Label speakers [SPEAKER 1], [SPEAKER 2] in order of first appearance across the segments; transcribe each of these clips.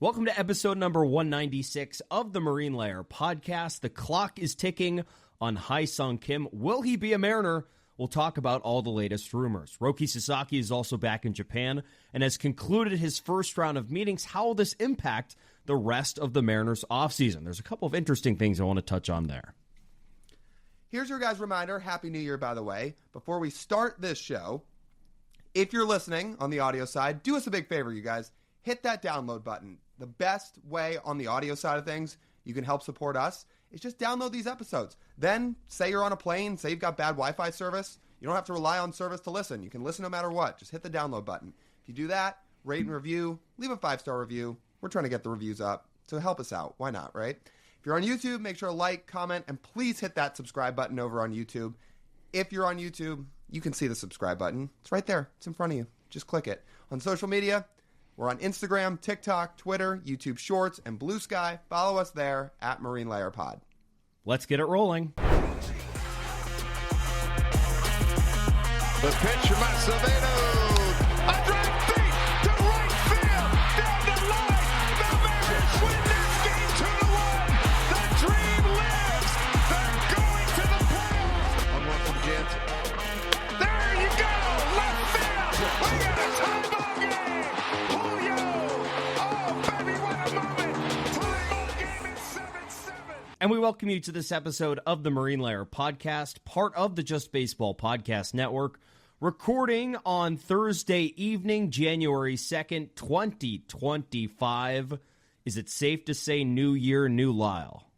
[SPEAKER 1] Welcome to episode number 196 of the Marine Layer podcast. The clock is ticking on Hye-seong Kim. Will he be a Mariner? We'll talk about all the latest rumors. Roki Sasaki is also back in Japan and has concluded his first round of meetings. How will this impact the rest of the Mariners offseason? There's a couple of interesting things I want to touch on there.
[SPEAKER 2] Here's your guys' reminder. Happy New Year, by the way. Before we start this show, if you're listening on the audio side, do us a big favor, you guys. Hit that download button. The best way on the audio side of things you can help support us is just download these episodes. Then, say you're on a plane, say you've got bad Wi-Fi service. You don't have to rely on service to listen. You can listen no matter what. Just hit the download button. If you do that, rate and review, leave a 5-star review. We're trying to get the reviews up, so help us out. Why not, right? If you're on YouTube, make sure to like, comment, and please hit that subscribe button over on YouTube. If you're on YouTube, you can see the subscribe button. It's right there. It's in front of you. Just click it. On social media, we're on Instagram, TikTok, Twitter, YouTube Shorts, and Blue Sky. Follow us there at Marine Layer Pod.
[SPEAKER 1] Let's get it rolling.
[SPEAKER 3] The pitch from Acevedo. A drive deep to right field. Down the line. The Mariners win this game 2-1. The dream lives. They're going to the playoffs. 1-1 from Jansen. There you go. Left field. We got a tie ball game. Julio. Oh, baby, what a moment. Tie ball game at 7-7.
[SPEAKER 1] And we welcome you to this episode of the Marine Layer podcast, part of the Just Baseball Podcast Network, recording on Thursday evening, January 2nd, 2025. Is it safe to say New Year, New Lyle?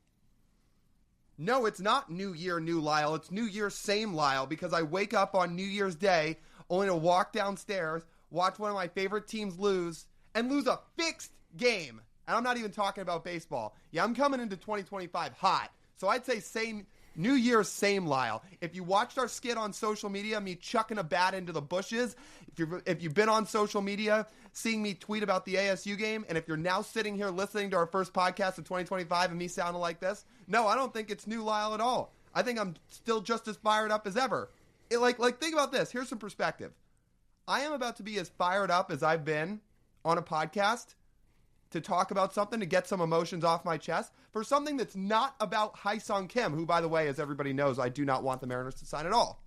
[SPEAKER 2] No, it's not New Year, New Lyle. It's New Year, same Lyle, because I wake up on New Year's Day only to walk downstairs, watch one of my favorite teams lose, and lose a fixed game. And I'm not even talking about baseball. Yeah, I'm coming into 2025 hot. So I'd say same New Year's, same Lyle. If you watched our skit on social media, me chucking a bat into the bushes, if you've been on social media, seeing me tweet about the ASU game, and if you're now sitting here listening to our first podcast of 2025 and me sounding like this, no, I don't think it's new Lyle at all. I think I'm still just as fired up as ever. Like think about this. Here's some perspective. I am about to be as fired up as I've been on a podcast to talk about something, to get some emotions off my chest, for something that's not about Hye-seong Kim, who, by the way, as everybody knows, I do not want the Mariners to sign at all.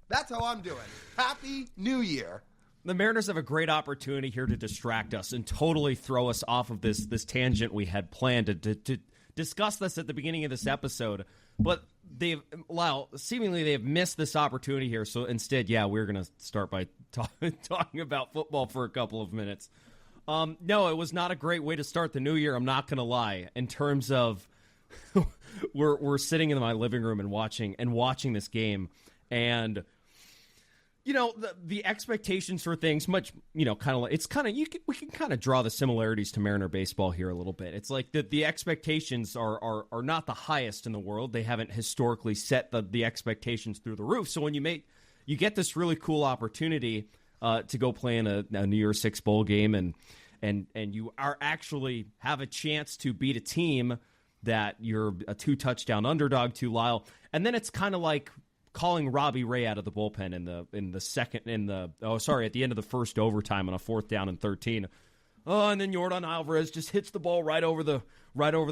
[SPEAKER 2] That's how I'm doing. Happy New Year.
[SPEAKER 1] The Mariners have a great opportunity here to distract us and totally throw us off of this tangent we had planned to discuss this at the beginning of this episode. But seemingly they have missed this opportunity here. So instead, we're going to start by talking about football for a couple of minutes. No, it was not a great way to start the new year. I'm not going to lie. In terms of, we're sitting in my living room and watching this game, and the expectations for things much, we can kind of draw the similarities to Mariner baseball here a little bit. It's like the expectations are not the highest in the world. They haven't historically set the expectations through the roof. So when you get this really cool opportunity to go play in a New Year's Six bowl game, and you are actually have a chance to beat a team that you're a 2-touchdown underdog to, Lyle, and then it's kind of like calling Robbie Ray out of the bullpen at the end of the first overtime on a 4th down and 13. Oh, and then Yordan Alvarez just hits the ball right over the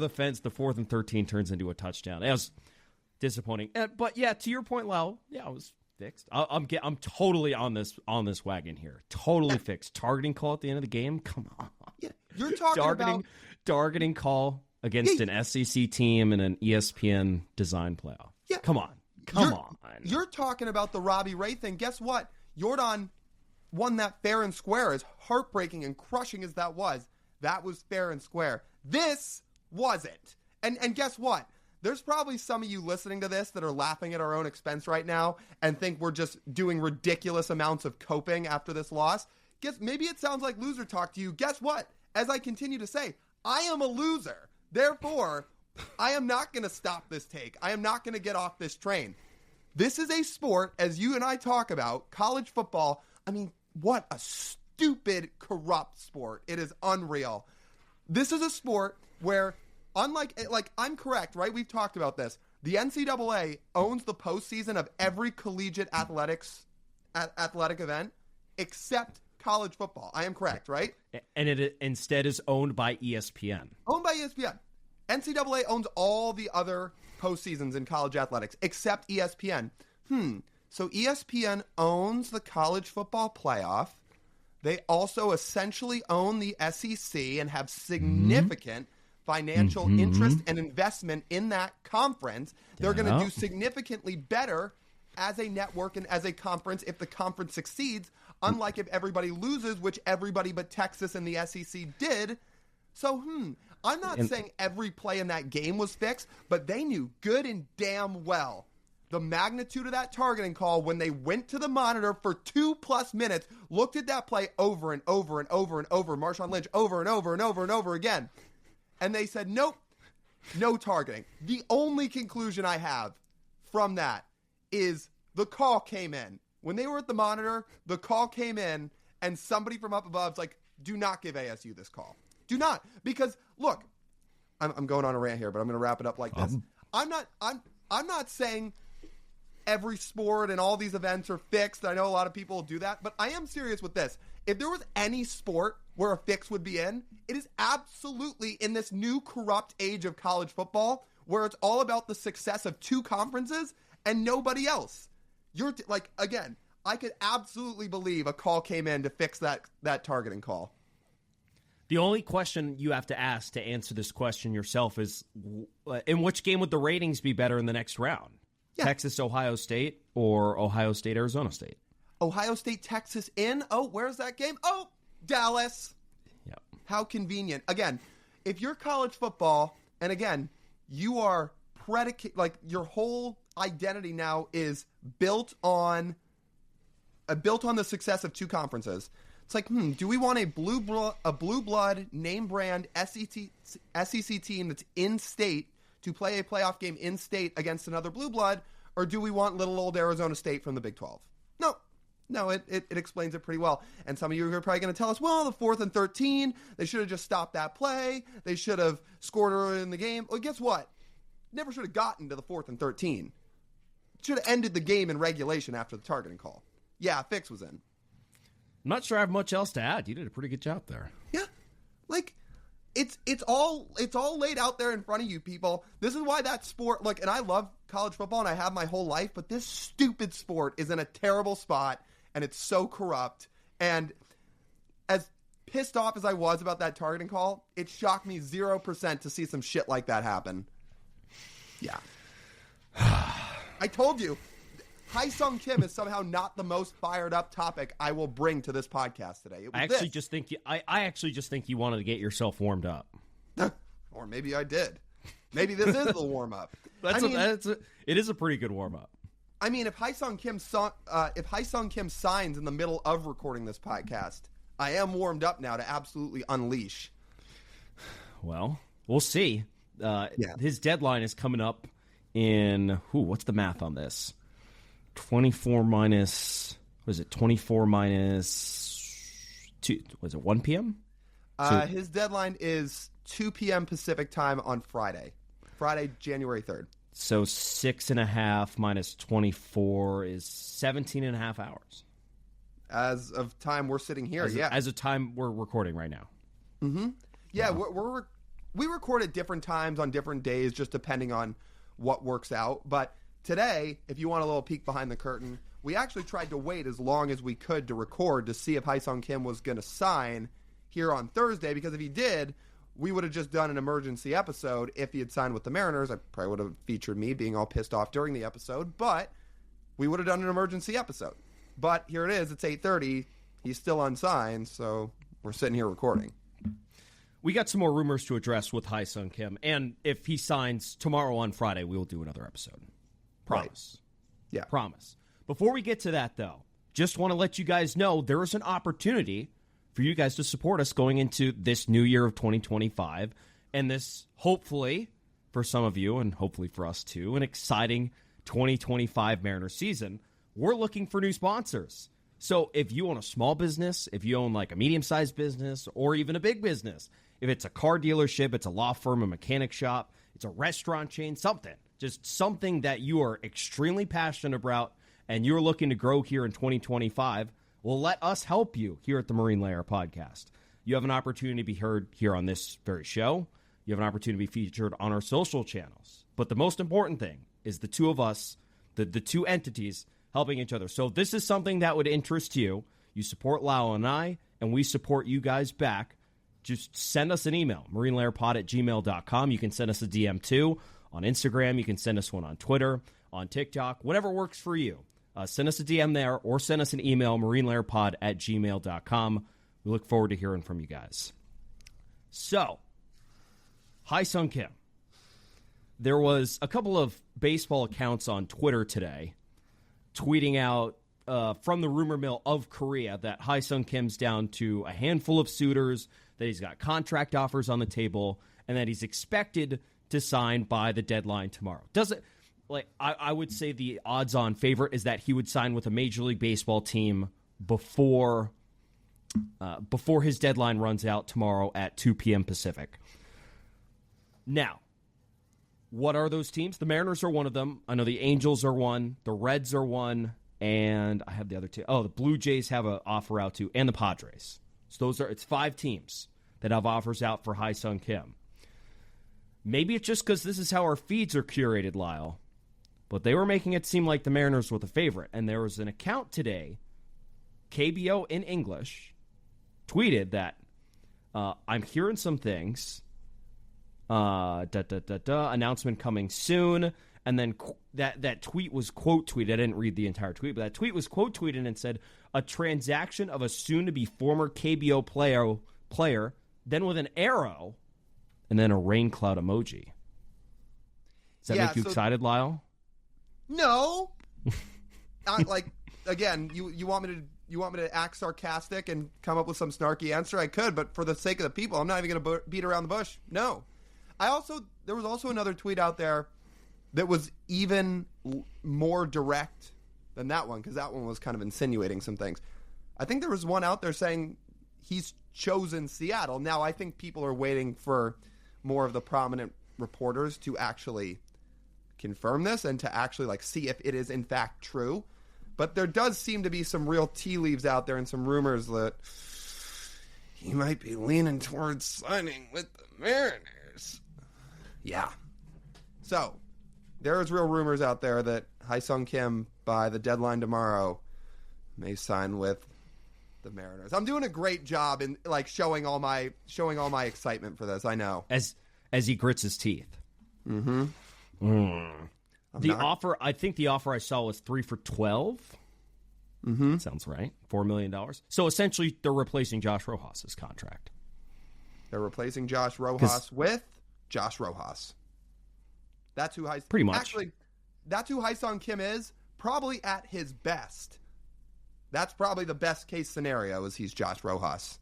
[SPEAKER 1] fence. The 4th and 13 turns into a touchdown. It was disappointing. But yeah, to your point, Lyle, it was fixed. I'm totally on this wagon here. Totally fixed. Targeting call at the end of the game. Come on.
[SPEAKER 2] Yeah, you're talking
[SPEAKER 1] targeting call against an SEC team in an ESPN design playoff.
[SPEAKER 2] Yeah.
[SPEAKER 1] Come on.
[SPEAKER 2] You're talking about the Robbie Ray thing. Guess what? Yordan won that fair and square. As heartbreaking and crushing as that was fair and square. This wasn't. And guess what? There's probably some of you listening to this that are laughing at our own expense right now and think we're just doing ridiculous amounts of coping after this loss. Maybe it sounds like loser talk to you. Guess what? As I continue to say, I am a loser. Therefore, I am not going to stop this take. I am not going to get off this train. This is a sport, as you and I talk about, college football. I mean, what a stupid, corrupt sport. It is unreal. This is a sport where, I'm correct, right? We've talked about this. The NCAA owns the postseason of every collegiate athletic event except college football. I am correct, right?
[SPEAKER 1] And it instead is owned by ESPN.
[SPEAKER 2] Owned by ESPN. NCAA owns all the other postseasons in college athletics except ESPN. So ESPN owns the college football playoff. They also essentially own the SEC and have significant financial interest and investment in that conference. They're going to do significantly better as a network and as a conference if the conference succeeds, unlike if everybody loses, which everybody but Texas and the SEC did. So, I'm not saying every play in that game was fixed, but they knew good and damn well the magnitude of that targeting call when they went to the monitor for 2+ minutes, looked at that play over and over and over and over, Marshawn Lynch over and over and over and over again. And they said, nope, no targeting. The only conclusion I have from that is the call came in. When they were at the monitor, the call came in, and somebody from up above's like, do not give ASU this call. Do not. Because, look, I'm going on a rant here, but I'm going to wrap it up like this. I'm not saying every sport and all these events are fixed. I know a lot of people will do that, but I am serious with this. If there was any sport where a fix would be in, it is absolutely in this new corrupt age of college football where it's all about the success of two conferences and nobody else. Again, I could absolutely believe a call came in to fix that targeting call.
[SPEAKER 1] The only question you have to ask to answer this question yourself is, in which game would the ratings be better in the next round? Yeah. Texas, Ohio State, or Ohio State, Arizona State?
[SPEAKER 2] Ohio State, Texas in? Oh, where's that game? Oh, Dallas.
[SPEAKER 1] Yep.
[SPEAKER 2] How convenient. Again, if you're college football, and again, you are your whole identity now is built on the success of two conferences. It's like, do we want a blue blood name brand SEC team that's in state to play a playoff game in state against another blue blood, or do we want little old Arizona State from the Big 12? No, it explains it pretty well. And some of you are probably going to tell us, well, the 4th and 13, they should have just stopped that play. They should have scored early in the game. Well, guess what? Never should have gotten to the 4th and 13. Should have ended the game in regulation after the targeting call. Yeah, fix was in.
[SPEAKER 1] I'm not sure I have much else to add. You did a pretty good job there.
[SPEAKER 2] Yeah. It's all laid out there in front of you, people. This is why that sport, and I love college football and I have my whole life, but this stupid sport is in a terrible spot and it's so corrupt. And as pissed off as I was about that targeting call, it shocked me 0% to see some shit like that happen. Yeah. I told you, Hye-seong Kim is somehow not the most fired up topic I will bring to this podcast today.
[SPEAKER 1] I actually just think you wanted to get yourself warmed up.
[SPEAKER 2] Or maybe I did. Maybe this is the warm up.
[SPEAKER 1] It is a pretty good warm up.
[SPEAKER 2] I mean, if Hye-seong Kim signs in the middle of recording this podcast, I am warmed up now to absolutely unleash.
[SPEAKER 1] Well, we'll see. His deadline is coming up in what's the math on this? 24 minus 2? Was it 1 p.m.?
[SPEAKER 2] His deadline is 2 p.m. Pacific time on Friday, January 3rd.
[SPEAKER 1] So 6.5 minus 24 is 17.5 hours.
[SPEAKER 2] As of time we're sitting here,
[SPEAKER 1] As of time we're recording right now.
[SPEAKER 2] Mm-hmm. Yeah, wow. we record at different times on different days, just depending on what works out. But today, if you want a little peek behind the curtain, we actually tried to wait as long as we could to record to see if Hye-seong Kim was going to sign here on Thursday, because if he did, we would have just done an emergency episode. If he had signed with the Mariners, I probably would have featured me being all pissed off during the episode, but we would have done an emergency episode. But here it is, it's 8:30, he's still unsigned, so we're sitting here recording.
[SPEAKER 1] We got some more rumors to address with Hye-seong Kim, and if he signs tomorrow on Friday, we will do another episode. Promise.
[SPEAKER 2] Right. Yeah.
[SPEAKER 1] Promise. Before we get to that, though, just want to let you guys know there is an opportunity for you guys to support us going into this new year of 2025, and this, hopefully, for some of you, and hopefully for us too, an exciting 2025 Mariners season. We're looking for new sponsors. So if you own a small business, if you own like a medium-sized business, or even a big business, if it's a car dealership, it's a law firm, a mechanic shop, it's a restaurant chain, something, just something that you are extremely passionate about and you're looking to grow here in 2025, Well, let us help you here at the Marine Layer Podcast. You have an opportunity to be heard here on this very show. You have an opportunity to be featured on our social channels. But the most important thing is the two of us, the two entities, helping each other. So if this is something that would interest you, you support Lyle and I, and we support you guys back, just send us an email, marinelayerpod@gmail.com. You can send us a DM too on Instagram. You can send us one on Twitter, on TikTok, whatever works for you. Send us a DM there or send us an email, marinelayerpod@gmail.com. We look forward to hearing from you guys. So, Hyeseong Kim. There was a couple of baseball accounts on Twitter today tweeting out from the rumor mill of Korea that Hyeseong Kim's down to a handful of suitors, that he's got contract offers on the table, and that he's expected to sign by the deadline tomorrow. I would say the odds-on favorite is that he would sign with a Major League Baseball team before his deadline runs out tomorrow at 2 p.m. Pacific. Now, what are those teams? The Mariners are one of them. I know the Angels are one. The Reds are one. And I have the other two. Oh, the Blue Jays have an offer out too. And the Padres. So it's 5 teams that have offers out for Hyeseong Kim. Maybe it's just because this is how our feeds are curated, Lyle. But they were making it seem like the Mariners were the favorite. And there was an account today, KBO in English, tweeted that I'm hearing some things. Announcement coming soon. And then that tweet was quote tweeted. I didn't read the entire tweet, but that tweet was quote tweeted and said, a transaction of a soon-to-be former KBO player, then with an arrow, and then a rain cloud emoji. Does that make you excited, Lyle?
[SPEAKER 2] No. Again, you want me to act sarcastic and come up with some snarky answer? I could, but for the sake of the people, I'm not even going to beat around the bush. No. There was also another tweet out there that was even more direct than that one, because that one was kind of insinuating some things. I think there was one out there saying he's chosen Seattle. Now, I think people are waiting for more of the prominent reporters to actually confirm this and to actually see if it is in fact true. But there does seem to be some real tea leaves out there and some rumors that he might be leaning towards signing with the Mariners. Yeah. So, there's real rumors out there that Hyeseong Kim, by the deadline tomorrow, may sign with the Mariners. I'm doing a great job in showing all my excitement for this. I know.
[SPEAKER 1] As he grits his teeth.
[SPEAKER 2] Mm-hmm.
[SPEAKER 1] Offer, I think the offer I saw was 3 for $12.
[SPEAKER 2] Mm-hmm.
[SPEAKER 1] Sounds right. $4 million. So essentially, they're replacing Josh Rojas' contract.
[SPEAKER 2] They're replacing Josh Rojas with Josh Rojas. That's who
[SPEAKER 1] pretty much.
[SPEAKER 2] Actually, that's who Hyeseong Kim is. Probably at his best. That's probably the best case scenario, is he's Josh Rojas.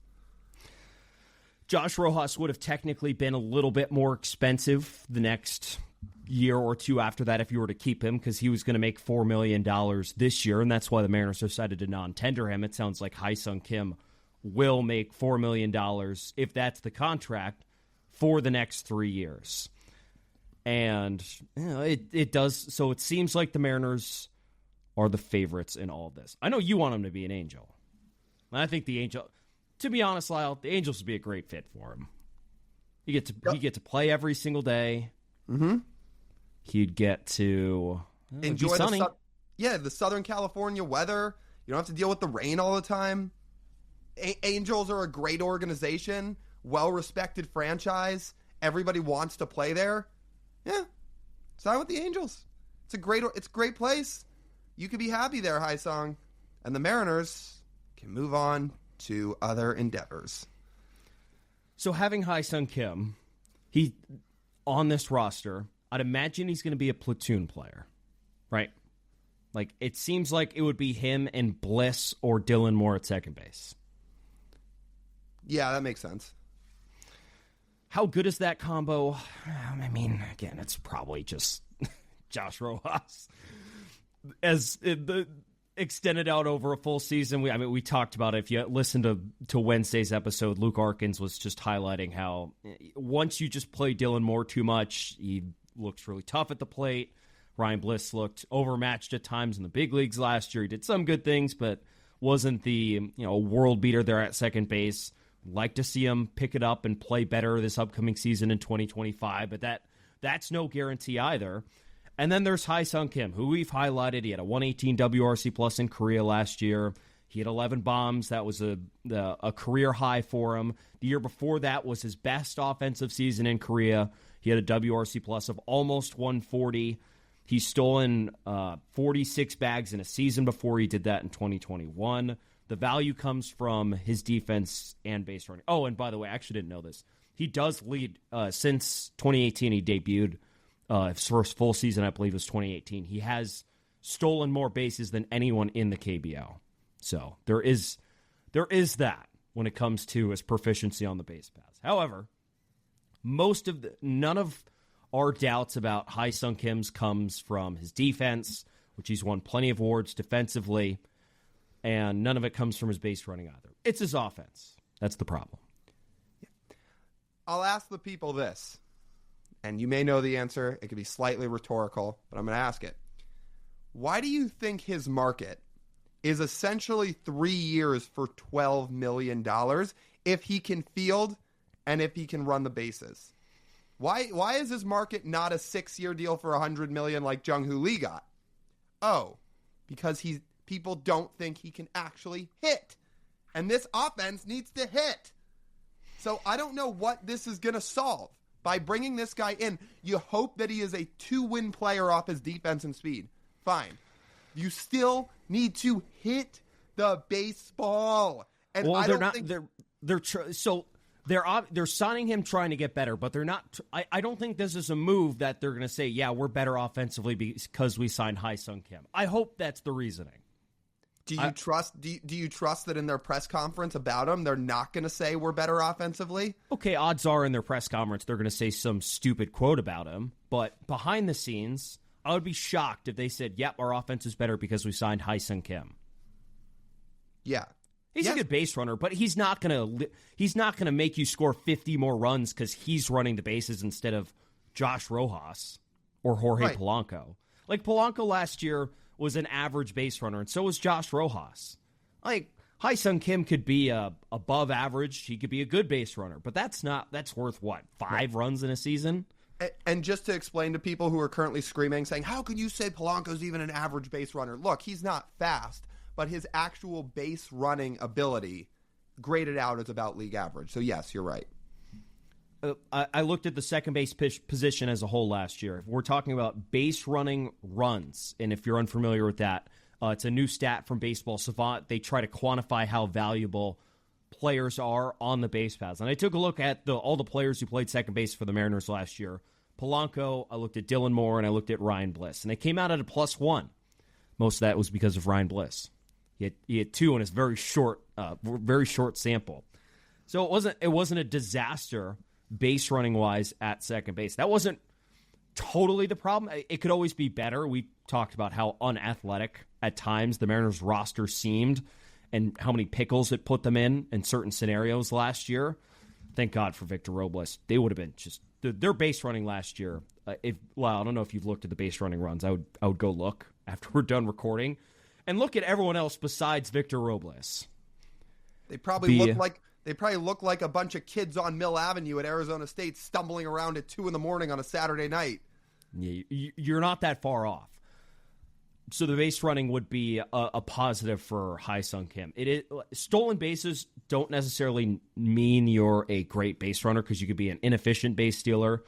[SPEAKER 1] Josh Rojas would have technically been a little bit more expensive the next year or two after that if you were to keep him, because he was going to make $4 million this year, and that's why the Mariners decided to non-tender him. It sounds like Hyeseong Kim will make $4 million, if that's the contract, for the next 3 years. And it does. So it seems like the Mariners are the favorites in all of this. I know you want him to be an Angel. I think the Angel, to be honest, Lyle, the Angels would be a great fit for him. He get to play every single day.
[SPEAKER 2] Mm-hmm.
[SPEAKER 1] He'd get to
[SPEAKER 2] enjoy
[SPEAKER 1] sunny.
[SPEAKER 2] the Southern California weather. You don't have to deal with the rain all the time. Angels are a great organization, well-respected franchise. Everybody wants to play there. Yeah, sign with the Angels. It's a great place. You could be happy there, Hyeseong. And the Mariners can move on to other endeavors.
[SPEAKER 1] So having Hyeseong Kim, he on this roster, I'd imagine he's going to be a platoon player, right? It seems like it would be him and Bliss or Dylan Moore at second base.
[SPEAKER 2] Yeah, that makes sense.
[SPEAKER 1] How good is that combo? I mean, again, it's probably just Josh Rojas. As the extended out over a full season, we talked about it. If you listen to Wednesday's episode, Luke Arkins was just highlighting how once you just play Dylan Moore too much, he looks really tough at the plate. Ryan Bliss looked overmatched at times in the big leagues last year. He did some good things, but wasn't the world beater there at second base. Like to see him pick it up and play better this upcoming season in 2025, but that's no guarantee either. And then there's Hye-seong Kim, who we've highlighted. He had a 118 WRC plus in Korea last year. He had 11 bombs. That was a career high for him. The year before that was his best offensive season in Korea. He had a WRC plus of almost 140. He's stolen 46 bags in a season before. He did that in 2021. The value comes from his defense and base running. Oh, and by the way, I actually didn't know this. He does lead since 2018. He debuted. His first full season, I believe, was 2018. He has stolen more bases than anyone in the KBO. So there is that when it comes to his proficiency on the base paths. However, none of our doubts about Hye-seong Kim's comes from his defense, which he's won plenty of awards defensively, and none of it comes from his base running either. It's his offense. That's the problem.
[SPEAKER 2] I'll ask the people this, and you may know the answer. It could be slightly rhetorical, but I'm going to ask it. Why do you think his market is essentially 3 years for $12 million if he can field and if he can run the bases? Why is his market not a 6-year deal for $100 million like Jung-Hoo Lee got? Oh, because people don't think he can actually hit. And this offense needs to hit. So I don't know what this is going to solve. By bringing this guy in, you hope that he is a 2-win player off his defense and speed. Fine. You still need to hit the baseball. And
[SPEAKER 1] well,
[SPEAKER 2] I
[SPEAKER 1] they're
[SPEAKER 2] don't
[SPEAKER 1] not.
[SPEAKER 2] think...
[SPEAKER 1] They're signing him trying to get better, but they're not. I don't think this is a move that they're going to say, yeah, we're better offensively because we signed Hye-seong Kim. I hope that's the reasoning.
[SPEAKER 2] Do you trust that in their press conference about him, they're not going to say we're better offensively?
[SPEAKER 1] Okay, odds are in their press conference they're going to say some stupid quote about him, but behind the scenes, I would be shocked if they said, yep, our offense is better because we signed Hye-seong Kim.
[SPEAKER 2] Yeah.
[SPEAKER 1] He's a good base runner, but he's not gonna make you score 50 more runs because he's running the bases instead of Josh Rojas or Jorge Polanco. Like Polanco last year was an average base runner, and so was Josh Rojas. Like Hye-seong Kim could be above average. He could be a good base runner, but that's worth what, 5 runs in a season?
[SPEAKER 2] And just to explain to people who are currently screaming, saying, how can you say Polanco's even an average base runner? Look, he's not fast, but his actual base running ability graded out as about league average. So, yes, you're right.
[SPEAKER 1] I looked at the second base position as a whole last year. We're talking about base running runs, and if you're unfamiliar with that, it's a new stat from Baseball Savant. They try to quantify how valuable players are on the base paths. And I took a look at all the players who played second base for the Mariners last year. Polanco, I looked at Dylan Moore, and I looked at Ryan Bliss, and they came out at a +1. Most of that was because of Ryan Bliss. He had 2 in his very short sample. So it wasn't a disaster base running wise at second base. That wasn't totally the problem. It could always be better. We talked about how unathletic at times the Mariners roster seemed and how many pickles it put them in certain scenarios last year. Thank God for Victor Robles. They would have been just their base running last year. I don't know if you've looked at the base running runs. I would go look after we're done recording. And look at everyone else besides Victor Robles.
[SPEAKER 2] They probably look like a bunch of kids on Mill Avenue at Arizona State stumbling around at 2 a.m. on a Saturday night.
[SPEAKER 1] Yeah, you're not that far off. So the base running would be a positive for Hye-seong Kim. Stolen bases don't necessarily mean you're a great base runner because you could be an inefficient base stealer.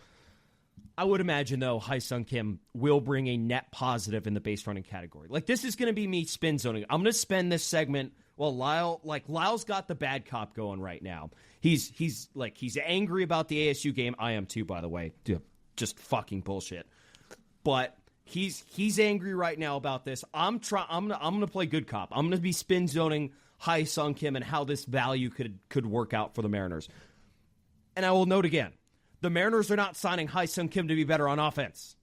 [SPEAKER 1] I would imagine, though, Hye-seong Kim will bring a net positive in the base running category. Like, this is going to be me spin zoning. I'm going to spend this segment. Well, Lyle's got the bad cop going right now. He's angry about the ASU game. I am too, by the way. Dude, just fucking bullshit. But he's angry right now about this. I'm going to play good cop. I'm going to be spin zoning Hye-seong Kim and how this value could work out for the Mariners. And I will note again, the Mariners are not signing Hye-seong Kim to be better on offense.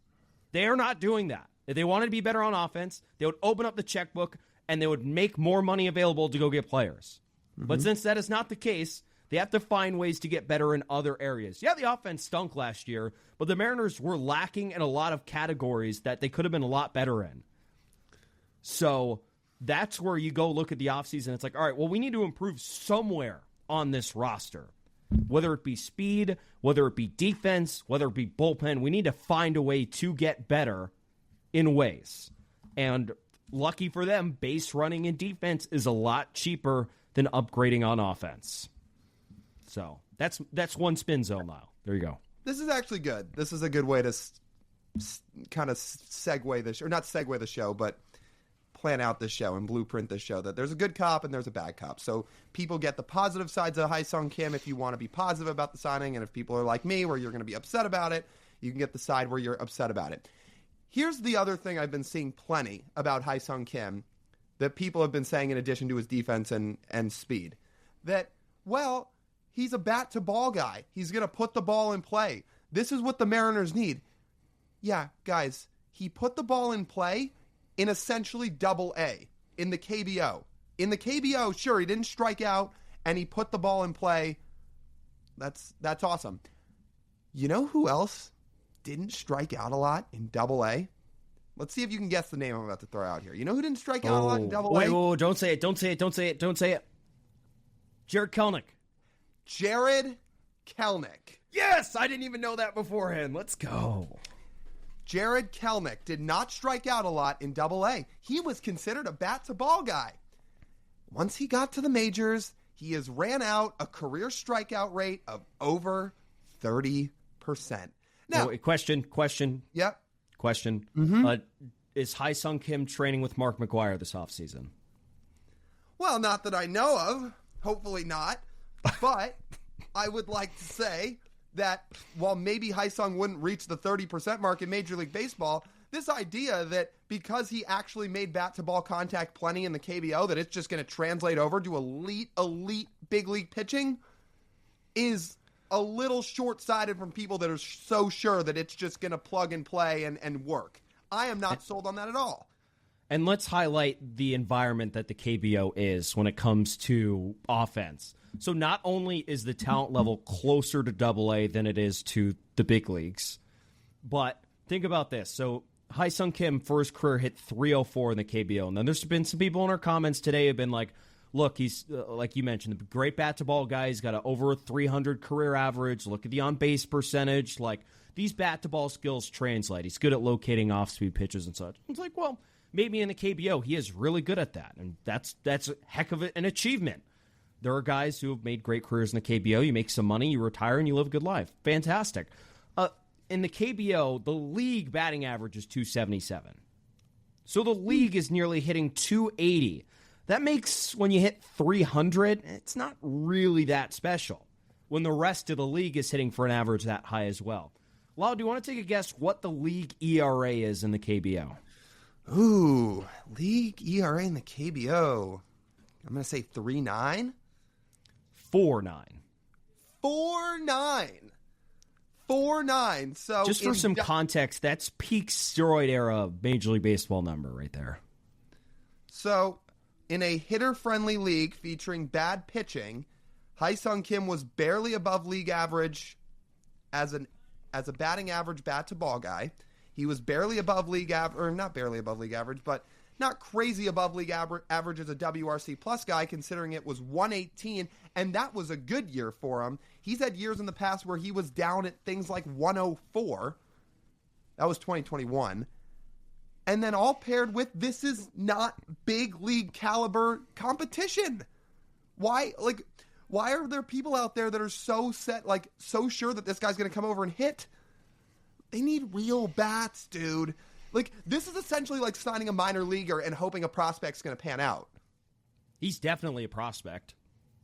[SPEAKER 1] They are not doing that. If they wanted to be better on offense, they would open up the checkbook and they would make more money available to go get players. Mm-hmm. But since that is not the case, they have to find ways to get better in other areas. Yeah, the offense stunk last year, but the Mariners were lacking in a lot of categories that they could have been a lot better in. So that's where you go look at the offseason. It's like, all right, well, we need to improve somewhere on this roster. Whether it be speed, whether it be defense, whether it be bullpen, we need to find a way to get better in ways. And lucky for them, base running and defense is a lot cheaper than upgrading on offense. So that's one spin zone now. There you go.
[SPEAKER 2] This is actually good. This is a good way to kind of segue the show, or not segue the show, but plan out this show and blueprint this show, that there's a good cop and there's a bad cop. So people get the positive sides of Hye-seong Kim if you want to be positive about the signing, and if people are like me where you're going to be upset about it, you can get the side where you're upset about it. Here's the other thing I've been seeing plenty about Hye-seong Kim that people have been saying in addition to his defense and speed, that, well, he's a bat-to-ball guy. He's going to put the ball in play. This is what the Mariners need. Yeah, guys, he put the ball in play in essentially Double-A, in the KBO. In the KBO, sure, he didn't strike out, and he put the ball in play. That's awesome. You know who else didn't strike out a lot in Double-A? Let's see if you can guess the name I'm about to throw out here. You know who didn't strike out a lot in Double-A?
[SPEAKER 1] Wait, don't say it. Don't say it. Jared Kelenic.
[SPEAKER 2] Jared Kelenic.
[SPEAKER 1] Yes, I didn't even know that beforehand. Let's go.
[SPEAKER 2] Jared Kelenic did not strike out a lot in Double-A. He was considered a bat-to-ball guy. Once he got to the majors, he has ran out a career strikeout rate of over 30%. Now,
[SPEAKER 1] question.
[SPEAKER 2] Yep.
[SPEAKER 1] Question.
[SPEAKER 2] Mm-hmm.
[SPEAKER 1] Is Hye-seong Kim training with Mark McGwire this offseason?
[SPEAKER 2] Well, not that I know of. Hopefully not. But I would like to say that while maybe Hye-seong wouldn't reach the 30% mark in Major League Baseball, this idea that because he actually made bat-to-ball contact plenty in the KBO, that it's just going to translate over to elite big league pitching is a little short-sighted from people that are so sure that it's just going to plug and play and work. I am not sold on that at all.
[SPEAKER 1] And let's highlight the environment that the KBO is when it comes to offense. So not only is the talent level closer to Double-A than it is to the big leagues, but think about this. So Hye-seong Kim, for his career, hit 304 in the KBO. And then there's been some people in our comments today have been like, look, he's, like you mentioned, a great bat-to-ball guy. He's got over a 300 career average. Look at the on-base percentage. Like, these bat-to-ball skills translate. He's good at locating off-speed pitches and such. It's like, well, maybe in the KBO he is really good at that. And that's a heck of an achievement. There are guys who have made great careers in the KBO. You make some money, you retire, and you live a good life. Fantastic. In the KBO, the league batting average is 277. So the league is nearly hitting 280. That makes, when you hit 300, it's not really that special. When the rest of the league is hitting for an average that high as well. Lyle, do you want to take a guess what the league ERA is in the KBO?
[SPEAKER 2] Ooh, league ERA in the KBO. I'm going to say 3.9?
[SPEAKER 1] 4.9.
[SPEAKER 2] 4.9. 4.9. So
[SPEAKER 1] just for some context, that's peak steroid era Major League Baseball number right there.
[SPEAKER 2] So in a hitter-friendly league featuring bad pitching, Hye-seong Kim was barely above league average as a batting average bat-to-ball guy. He was barely above league average, or not barely above league average, but not crazy above league average as a WRC plus guy, considering it was 118, and that was a good year for him. He's had years in the past where he was down at things like 104. That was 2021. And then all paired with, this is not big league caliber competition. Why are there people out there that are so set, like so sure that this guy's going to come over and hit? They need real bats, dude. Like, this is essentially like signing a minor leaguer and hoping a prospect's going to pan out.
[SPEAKER 1] He's definitely a prospect.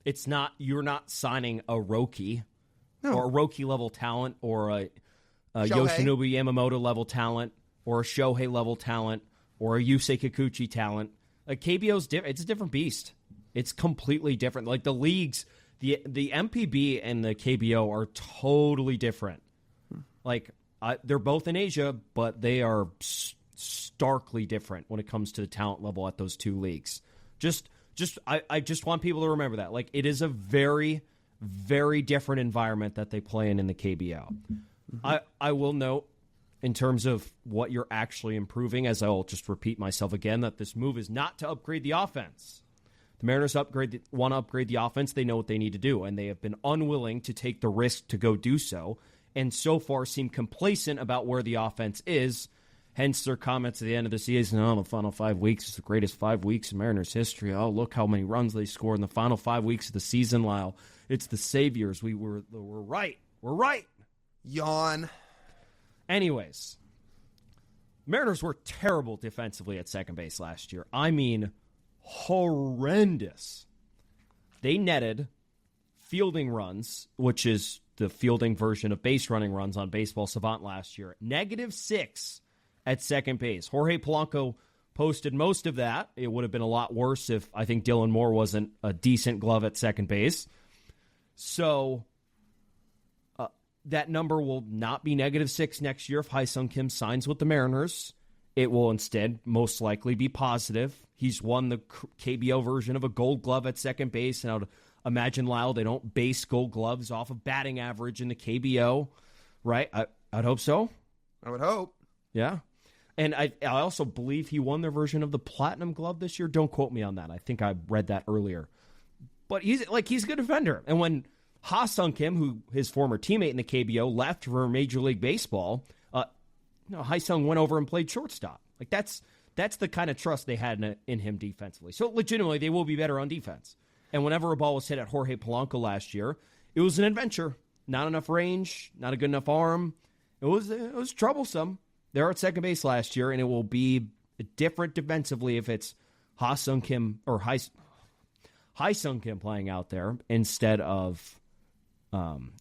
[SPEAKER 1] It's not, you're not signing a Roki or a Roki level talent or a Yoshinobu Yamamoto level talent or a Shohei level talent or a Yusei Kikuchi talent. Like, KBO's different. It's a different beast. It's completely different. Like, the leagues, the MPB and the KBO are totally different. Like, they're both in Asia, but they are starkly different when it comes to the talent level at those two leagues. I just want people to remember that. Like, it is a very, very different environment that they play in the KBO. Mm-hmm. I will note, in terms of what you're actually improving, as I'll just repeat myself again, that this move is not to upgrade the offense. The Mariners want to upgrade the offense. They know what they need to do, and they have been unwilling to take the risk to go do so, and so far seem complacent about where the offense is. Hence their comments at the end of the season, the final 5 weeks is the greatest 5 weeks in Mariners history. Oh, look how many runs they scored in the final 5 weeks of the season, Lyle. It's the saviors. We're right. We're right.
[SPEAKER 2] Yawn.
[SPEAKER 1] Anyways, Mariners were terrible defensively at second base last year. I mean, horrendous. They netted fielding runs, which is the fielding version of base running runs on Baseball Savant last year, -6 at second base. Jorge Polanco posted most of that. It would have been a lot worse if I think Dylan Moore wasn't a decent glove at second base. So that number will not be -6 next year if Hye-seong Kim signs with the Mariners. It will instead most likely be positive. He's won the KBO version of a gold glove at second base, and I would imagine, Lyle, they don't base gold gloves off of batting average in the KBO, right? I'd hope so.
[SPEAKER 2] I would hope.
[SPEAKER 1] Yeah. And I also believe he won their version of the platinum glove this year. Don't quote me on that. I think I read that earlier. But he's a good defender. And when Hye-seong Kim, who his former teammate in the KBO, left for Major League Baseball, Hye-seong went over and played shortstop. Like that's the kind of trust they had in him defensively. So legitimately, they will be better on defense. And whenever a ball was hit at Jorge Polanco last year, it was an adventure. Not enough range, not a good enough arm. It was troublesome. They're at second base last year, and it will be different defensively if it's Hye-seong Kim or Hye-seong Kim playing out there instead of Jorge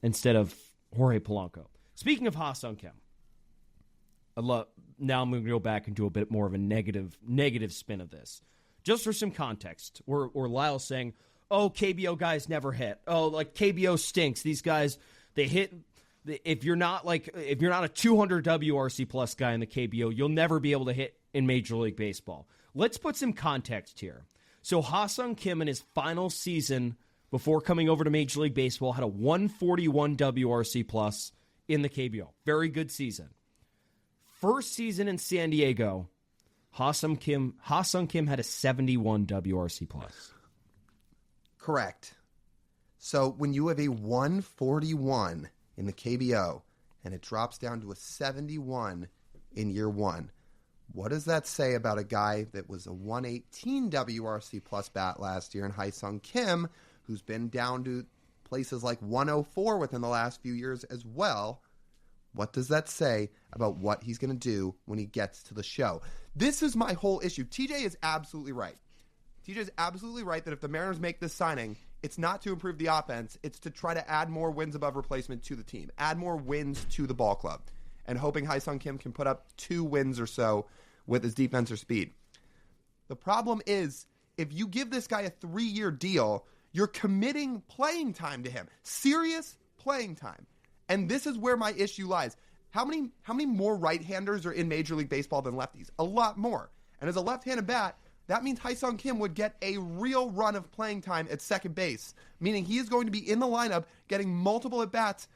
[SPEAKER 1] Polanco. Speaking of Hye-seong Kim, now I'm going to go back and do a bit more of a negative spin of this. Just for some context, where Lyle's saying, oh, KBO guys never hit. Oh, like KBO stinks. These guys, they hit. If you're not a 200 WRC plus guy in the KBO, you'll never be able to hit in Major League Baseball. Let's put some context here. So Hye-seong Kim in his final season before coming over to Major League Baseball had a 141 WRC plus in the KBO. Very good season. First season in San Diego, Hye-seong Kim had a 71 WRC plus.
[SPEAKER 2] Correct. So when you have a 141 in the KBO and it drops down to a 71 in year one, what does that say about a guy that was a 118 WRC plus bat last year in Hye-seong Kim, who's been down to places like 104 within the last few years as well? What does that say about what he's going to do when he gets to the show? This is my whole issue. TJ is absolutely right. TJ is absolutely right that if the Mariners make this signing, it's not to improve the offense. It's to try to add more wins above replacement to the team, add more wins to the ball club, and hoping Hye-seong Kim can put up 2 wins or so with his defense or speed. The problem is, if you give this guy a 3-year deal, you're committing playing time to him, serious playing time. And this is where my issue lies. How many more right-handers are in Major League Baseball than lefties? A lot more. And as a left-handed bat, that means Hye-seong Kim would get a real run of playing time at second base, meaning he is going to be in the lineup getting multiple at-bats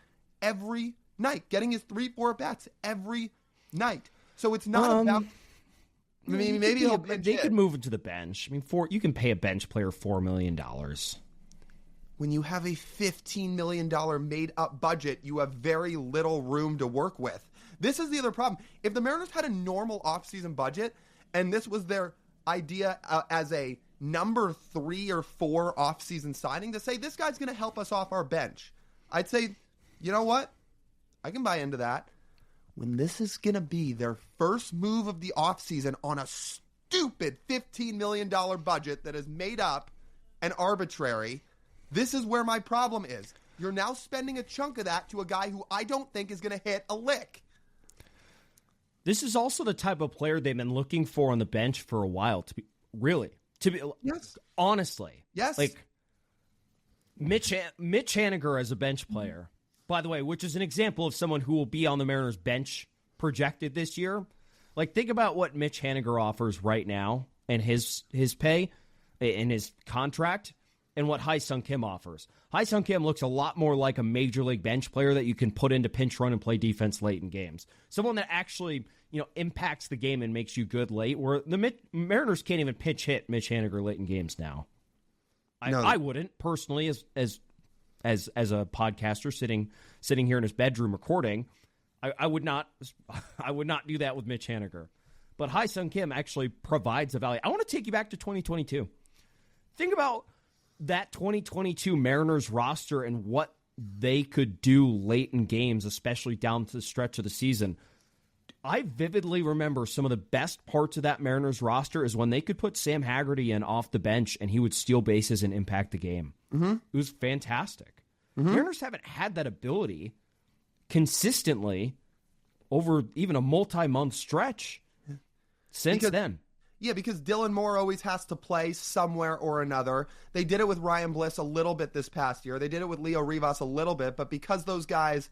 [SPEAKER 2] every night, getting his 3-4 at-bats every night. So it's not about... I mean, maybe
[SPEAKER 1] they could move him to the bench. I mean, you can pay a bench player $4 million.
[SPEAKER 2] When you have a $15 million made-up budget, you have very little room to work with. This is the other problem. If the Mariners had a normal offseason budget, and this was their idea as a number 3 or 4 offseason signing, to say, this guy's going to help us off our bench, I'd say, you know what? I can buy into that. When this is going to be their first move of the offseason on a stupid $15 million budget that is made up and arbitrary, this is where my problem is. You're now spending a chunk of that to a guy who I don't think is going to hit a lick.
[SPEAKER 1] This is also the type of player they've been looking for on the bench for a while,
[SPEAKER 2] Yes.
[SPEAKER 1] Honestly.
[SPEAKER 2] Yes.
[SPEAKER 1] Like, Mitch Haniger as a bench player, by the way, which is an example of someone who will be on the Mariners bench projected this year. Like, think about what Mitch Haniger offers right now and his pay and his contract. and what Hye-seong Kim offers. Hye-seong Kim looks a lot more like a major league bench player that you can put into pinch run and play defense late in games. Someone that actually, impacts the game and makes you good late, where the Mariners can't even pinch hit Mitch Haniger late in games now. I wouldn't personally, as a podcaster sitting here in his bedroom recording, I would not do that with Mitch Haniger. But Hye-seong Kim actually provides a value. I want to take you back to 2022. Think about that 2022 Mariners roster and what they could do late in games, especially down to the stretch of the season. I vividly remember some of the best parts of that Mariners roster is when they could put Sam Haggerty in off the bench and he would steal bases and impact the game. Mm-hmm. It was fantastic. Mm-hmm. Mariners haven't had that ability consistently over even a multi-month stretch since then.
[SPEAKER 2] Yeah, because Dylan Moore always has to play somewhere or another. They did it with Ryan Bliss a little bit this past year. They did it with Leo Rivas a little bit, but because those guys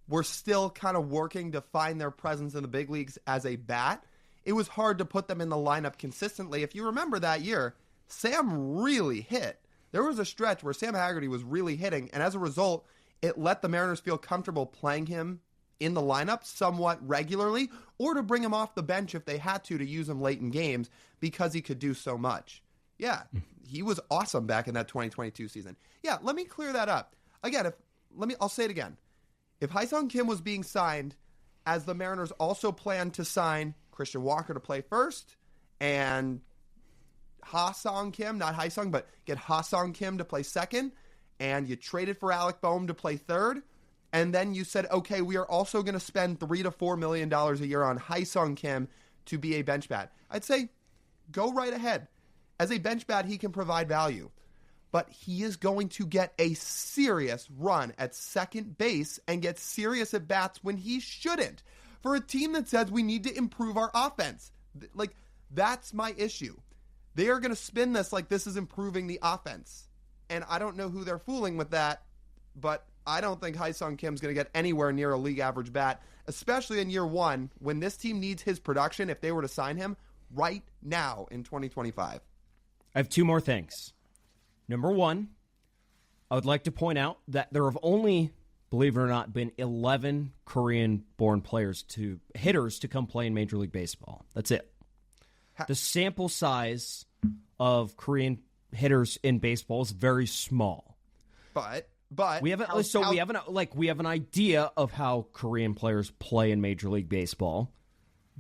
[SPEAKER 2] were still kind of working to find their presence in the big leagues as a bat, it was hard to put them in the lineup consistently. If you remember that year, Sam really hit. There was a stretch where Sam Haggerty was really hitting, and as a result, it let the Mariners feel comfortable playing him in the lineup somewhat regularly, or to bring him off the bench if they had to use him late in games because he could do so much. Yeah, he was awesome back in that 2022 season. Yeah, let me clear that up. Again, I'll say it again. If Hye-seong Kim was being signed, as the Mariners also planned to sign Christian Walker to play first, and Hye-seong Kim, not Hye-seong, but get Hye-seong Kim to play second, and you traded for Alec Boehm to play third, and then you said, okay, we are also going to spend $3 to $4 million a year on Hye-seong Kim to be a bench bat. I'd say go right ahead. As a bench bat, he can provide value. But he is going to get a serious run at second base and get serious at bats when he shouldn't. For a team that says we need to improve our offense. Like, that's my issue. They are going to spin this like this is improving the offense. And I don't know who they're fooling with that, but I don't think Hye-seong Kim's going to get anywhere near a league average bat, especially in year one when this team needs his production if they were to sign him right now in 2025.
[SPEAKER 1] I have two more things. Number one, I would like to point out that there have only, believe it or not, been 11 Korean-born hitters to come play in Major League Baseball. That's it. The sample size of Korean hitters in baseball is very small.
[SPEAKER 2] But
[SPEAKER 1] we have an idea of how Korean players play in Major League Baseball,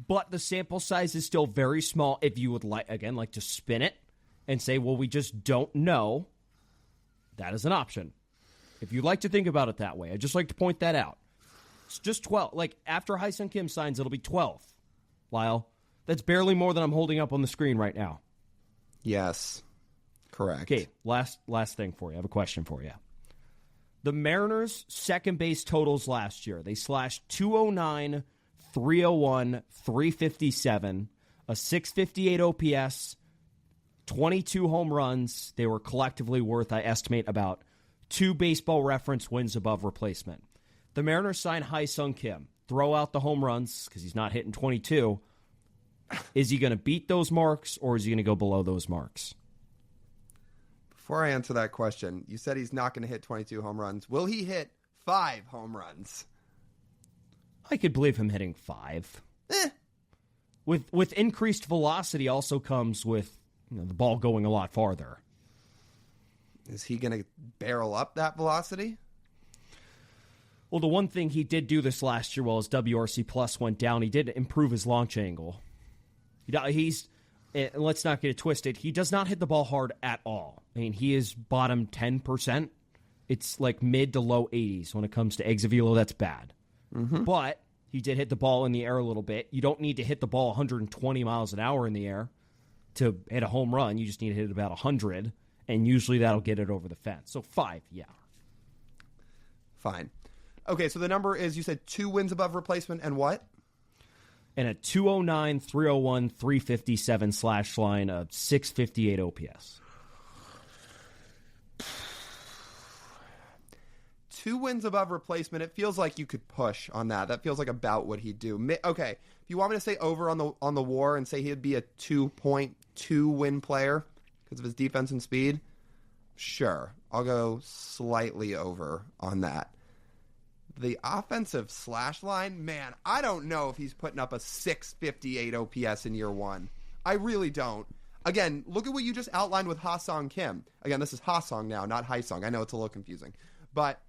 [SPEAKER 1] but the sample size is still very small. If you would like to spin it and say, well, we just don't know, that is an option. If you'd like to think about it that way, I'd just like to point that out. It's just 12. Like, after Hye-seong Kim signs, it'll be 12. Lyle, that's barely more than I'm holding up on the screen right now.
[SPEAKER 2] Yes, correct.
[SPEAKER 1] Okay, last thing for you. I have a question for you. The Mariners' second base totals last year, they slashed 209, 301, 357, a 658 OPS, 22 home runs. They were collectively worth, I estimate, about 2 Baseball Reference wins above replacement. The Mariners signed Hye-seong Kim. Throw out the home runs because he's not hitting 22. Is he going to beat those marks, or is he going to go below those marks?
[SPEAKER 2] Before I answer that question, you said he's not going to hit 22 home runs. Will he hit 5 home runs?
[SPEAKER 1] I could believe him hitting 5. With increased velocity also comes with the ball going a lot farther.
[SPEAKER 2] Is he going to barrel up that velocity?
[SPEAKER 1] Well, the one thing he did do this last year while his WRC Plus went down, he did improve his launch angle. Let's not get it twisted, he does not hit the ball hard at all. I mean, he is bottom 10%. It's like mid to low 80s when it comes to exit velo. That's bad. Mm-hmm. But he did hit the ball in the air a little bit. You don't need to hit the ball 120 miles an hour in the air to hit a home run. You just need to hit it about 100, and usually that'll get it over the fence. So 5, yeah.
[SPEAKER 2] Fine. Okay, so the number is, you said 2 wins above replacement and what?
[SPEAKER 1] And a 209, 301, 357 slash line, a 658 OPS.
[SPEAKER 2] 2 wins above replacement. It feels like you could push on that. That feels like about what he'd do. Okay, if you want me to say over on the WAR and say he'd be a 2.2 win player because of his defense and speed, Sure. I'll go slightly over on that. The offensive slash line, man, I don't know if he's putting up a 658 OPS in year one. I really don't. Again, look at what you just outlined with Hye-seong Kim. Again, this is Hyeseong now, not Hyeseong. I know it's a little confusing. But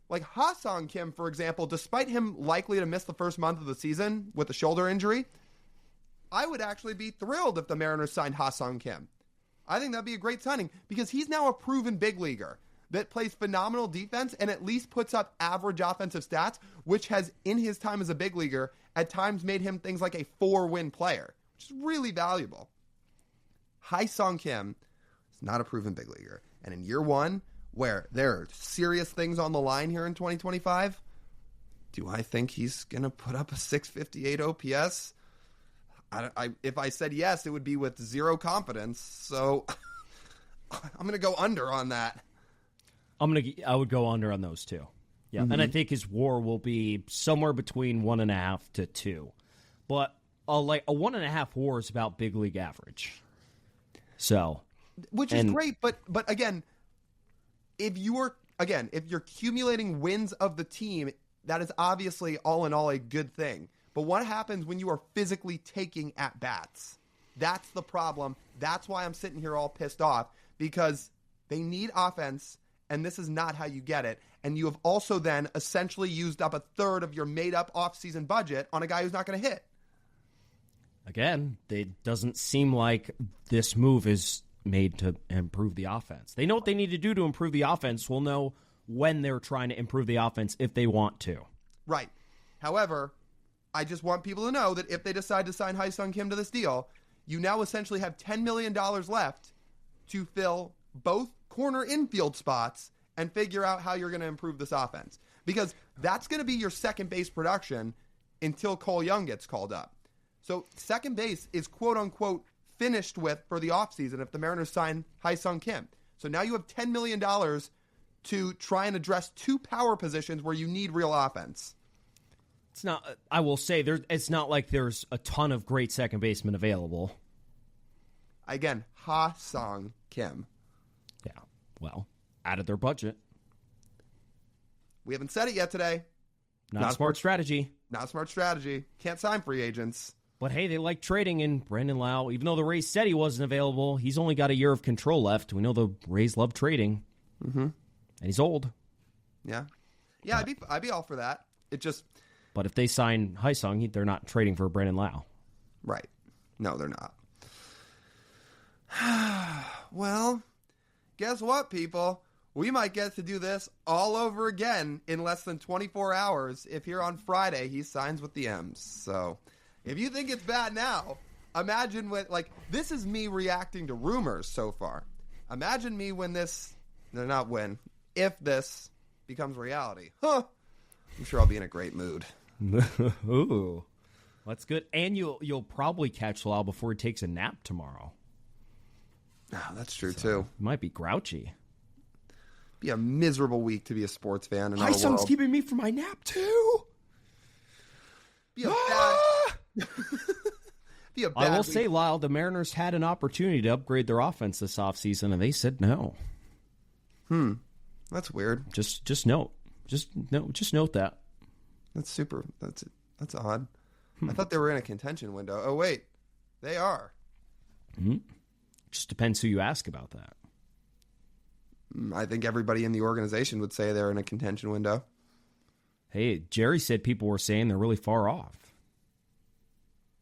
[SPEAKER 2] like Hye-seong Kim, for example, despite him likely to miss the first month of the season with a shoulder injury, I would actually be thrilled if the Mariners signed Hye-seong Kim. I think that'd be a great signing because he's now a proven big leaguer that plays phenomenal defense and at least puts up average offensive stats, which has, in his time as a big leaguer, at times made him things like a 4-win player, which is really valuable. Hye-seong Kim is not a proven big leaguer. And in year one, where there are serious things on the line here in 2025, do I think he's going to put up a 658 OPS? If I said yes, it would be with zero confidence. So I'm going to go under on that.
[SPEAKER 1] I would go under on those two. Yeah. Mm-hmm. And I think his WAR will be somewhere between 1.5 to 2. But a 1.5 WAR is about big league average. So,
[SPEAKER 2] which is great, but again, if you're accumulating wins of the team, that is obviously all in all a good thing. But what happens when you are physically taking at bats? That's the problem. That's why I'm sitting here all pissed off, because they need offense, and this is not how you get it. And you have also then essentially used up a third of your made-up offseason budget on a guy who's not going to hit.
[SPEAKER 1] Again, it doesn't seem like this move is made to improve the offense. They know what they need to do to improve the offense. We'll know when they're trying to improve the offense if they want to.
[SPEAKER 2] Right. However, I just want people to know that if they decide to sign Hye-seong Kim to this deal, you now essentially have $10 million left to fill both corner infield spots and figure out how you're going to improve this offense. Because that's going to be your second base production until Cole Young gets called up. So second base is quote-unquote finished with for the offseason if the Mariners sign Hye-seong Kim. So now you have $10 million to try and address two power positions where you need real offense.
[SPEAKER 1] It's not. I will say it's not like there's a ton of great second basemen available.
[SPEAKER 2] Again, Hye-seong Kim.
[SPEAKER 1] Yeah, well, out of their budget.
[SPEAKER 2] We haven't said it yet today.
[SPEAKER 1] Not a smart strategy.
[SPEAKER 2] Not a smart strategy. Can't sign free agents.
[SPEAKER 1] But hey, they like trading in Brandon Lyle. Even though the Rays said he wasn't available, he's only got a year of control left. We know the Rays love trading. Mm-hmm. And he's old.
[SPEAKER 2] Yeah. Yeah, I'd be all for that. It just...
[SPEAKER 1] But if they sign Hyeseong, they're not trading for Brandon Lyle.
[SPEAKER 2] Right. No, they're not. Well, guess what, people? We might get to do this all over again in less than 24 hours if here on Friday he signs with the M's. So if you think it's bad now, imagine this is me reacting to rumors so far. Imagine me if this becomes reality. Huh. I'm sure I'll be in a great mood.
[SPEAKER 1] Ooh, that's good. And you'll probably catch Lyle before he takes a nap tomorrow.
[SPEAKER 2] Oh, that's true too.
[SPEAKER 1] He might be grouchy.
[SPEAKER 2] Be a miserable week to be a sports fan.
[SPEAKER 1] Hyeseong's keeping me from my nap too.
[SPEAKER 2] Be a bad.
[SPEAKER 1] I will say, Lyle, the Mariners had an opportunity to upgrade their offense this offseason, and they said no.
[SPEAKER 2] That's weird.
[SPEAKER 1] Just note that.
[SPEAKER 2] That's super. That's odd. I thought they were in a contention window. Oh wait, they are.
[SPEAKER 1] Mm-hmm. Just depends who you ask about that.
[SPEAKER 2] I think everybody in the organization would say they're in a contention window.
[SPEAKER 1] Hey, Jerry said people were saying they're really far off.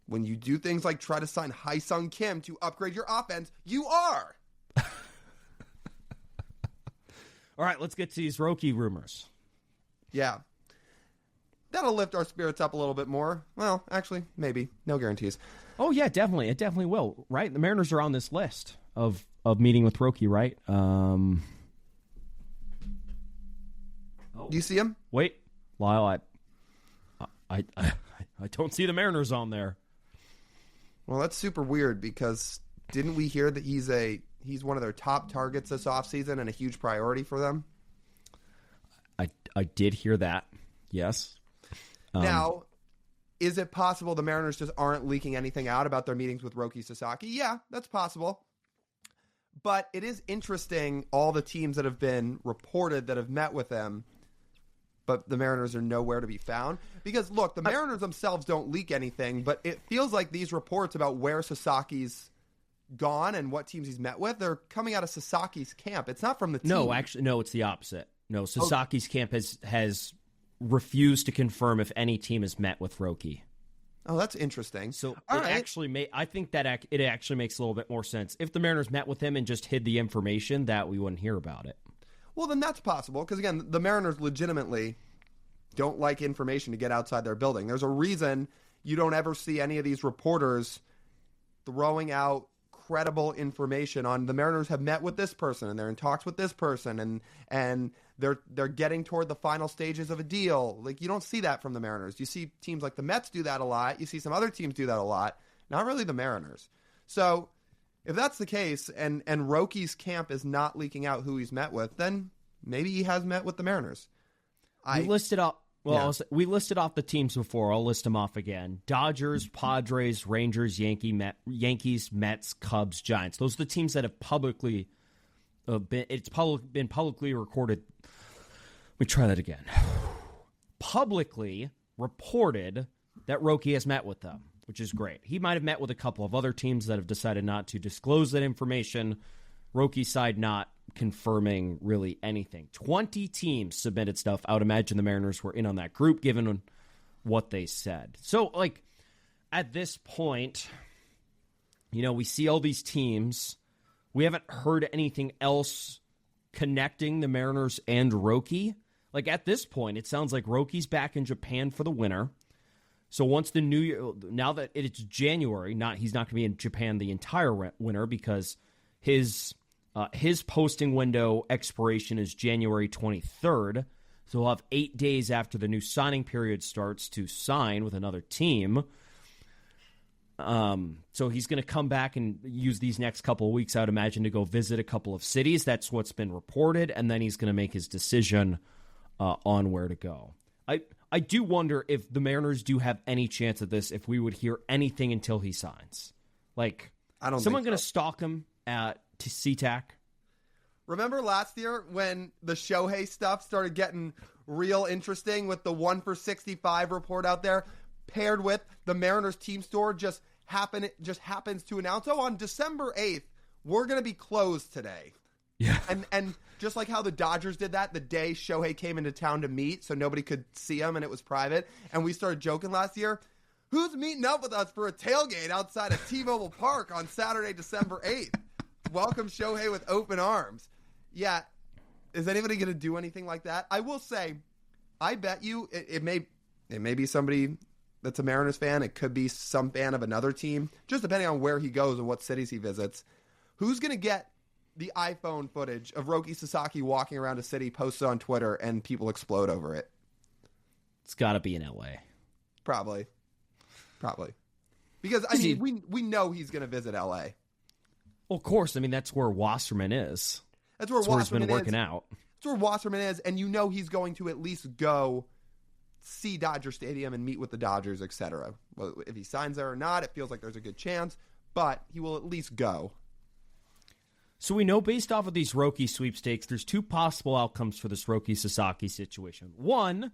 [SPEAKER 2] When you do things like try to sign Hye-seong Kim to upgrade your offense, you are.
[SPEAKER 1] All right, let's get to these Roki rumors.
[SPEAKER 2] Yeah. That'll lift our spirits up a little bit more. Well, actually, maybe. No guarantees.
[SPEAKER 1] Oh, yeah, definitely. It definitely will, right? The Mariners are on this list of meeting with Roki, right?
[SPEAKER 2] Do you see him?
[SPEAKER 1] Wait, Lyle, I don't see the Mariners on there.
[SPEAKER 2] Well, that's super weird because didn't we hear that he's one of their top targets this offseason and a huge priority for them?
[SPEAKER 1] I did hear that, yes.
[SPEAKER 2] Now, is it possible the Mariners just aren't leaking anything out about their meetings with Roki Sasaki? Yeah, that's possible. But it is interesting, all the teams that have been reported that have met with him, but the Mariners are nowhere to be found. Because, look, the Mariners themselves don't leak anything, but it feels like these reports about where Sasaki's gone and what teams he's met with, they're coming out of Sasaki's camp. It's not from the team.
[SPEAKER 1] No, it's the opposite. No, Sasaki's camp has refused to confirm if any team has met with Roki.
[SPEAKER 2] Oh, that's interesting.
[SPEAKER 1] So
[SPEAKER 2] All
[SPEAKER 1] I think that it actually makes a little bit more sense. If the Mariners met with him and just hid the information, that we wouldn't hear about it.
[SPEAKER 2] Well, then that's possible, because, again, the Mariners legitimately don't like information to get outside their building. There's a reason you don't ever see any of these reporters throwing out credible information on the Mariners have met with this person and they're in talks with this person and they're getting toward the final stages of a deal. Like, you don't see that from the Mariners. You see teams like the Mets do that a lot. You see some other teams do that a lot. Not really the Mariners. So if that's the case and Roki's camp is not leaking out who he's met with, then maybe he has met with the Mariners.
[SPEAKER 1] We listed off the teams before. I'll list them off again. Dodgers, Padres, Rangers, Yankees, Mets, Cubs, Giants. Those are the teams that have publicly been publicly recorded. Let me try that again. Publicly reported that Roki has met with them, which is great. He might have met with a couple of other teams that have decided not to disclose that information. Roki's side not confirming really anything. 20 teams submitted stuff. I would imagine the Mariners were in on that group, given what they said. So, like, at this point, we see all these teams. We haven't heard anything else connecting the Mariners and Roki. Like, at this point, it sounds like Roki's back in Japan for the winter. So once the new year, now that it's January, he's not going to be in Japan the entire winter, because his posting window expiration is January 23rd. So he'll have 8 days after the new signing period starts to sign with another team. So he's going to come back and use these next couple of weeks, I would imagine, to go visit a couple of cities. That's what's been reported. And then he's going to make his decision on where to go. I do wonder if the Mariners do have any chance of this, if we would hear anything until he signs. Like,
[SPEAKER 2] I don't
[SPEAKER 1] someone
[SPEAKER 2] think
[SPEAKER 1] going to stalk him at SeaTac?
[SPEAKER 2] Remember last year when the Shohei stuff started getting real interesting with the 1 for 65 report out there, paired with the Mariners team store just happens to announce, on December 8th, we're going to be closed today.
[SPEAKER 1] Yeah.
[SPEAKER 2] And just like how the Dodgers did that the day Shohei came into town to meet so nobody could see him and it was private, and we started joking last year, who's meeting up with us for a tailgate outside of T-Mobile Park on Saturday, December 8th? Welcome Shohei with open arms. Yeah, is anybody going to do anything like that? I will say, I bet you it may be somebody that's a Mariners fan. It could be some fan of another team, just depending on where he goes and what cities he visits. Who's going to get the iPhone footage of Roki Sasaki walking around a city, posted on Twitter, and people explode over it?
[SPEAKER 1] It's got to be in L.A.
[SPEAKER 2] Probably. Because, we know he's going to visit L.A.
[SPEAKER 1] Well, of course. I mean, that's where Wasserman is.
[SPEAKER 2] That's where Wasserman
[SPEAKER 1] he's been working out.
[SPEAKER 2] That's where Wasserman is, and he's going to at least go see Dodger Stadium and meet with the Dodgers, etc. Well, if he signs there or not, it feels like there's a good chance, but he will at least go.
[SPEAKER 1] So we know, based off of these Roki sweepstakes, there's two possible outcomes for this Roki Sasaki situation. One,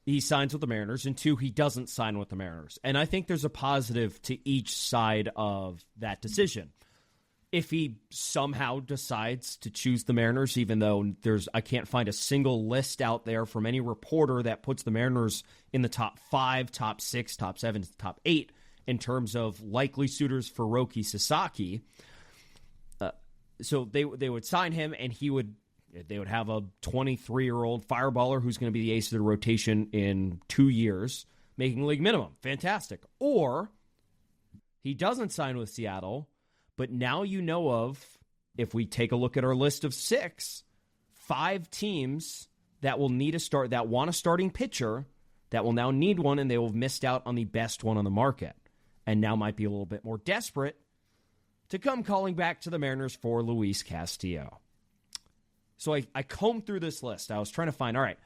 [SPEAKER 1] he signs with the Mariners, and two, he doesn't sign with the Mariners. And I think there's a positive to each side of that decision. If he somehow decides to choose the Mariners, even though I can't find a single list out there from any reporter that puts the Mariners in the top 5, top 6, top 7, top 8 in terms of likely suitors for Roki Sasaki. So they would sign him, and they would have a 23-year-old fireballer who's going to be the ace of the rotation in 2 years, making league minimum. Fantastic. Or he doesn't sign with Seattle, but now if we take a look at our list of 5 teams that will need that want a starting pitcher, that will now need one, and they will have missed out on the best one on the market, and now might be a little bit more desperate to come calling back to the Mariners for Luis Castillo. So I combed through this list. I was trying to find, all right,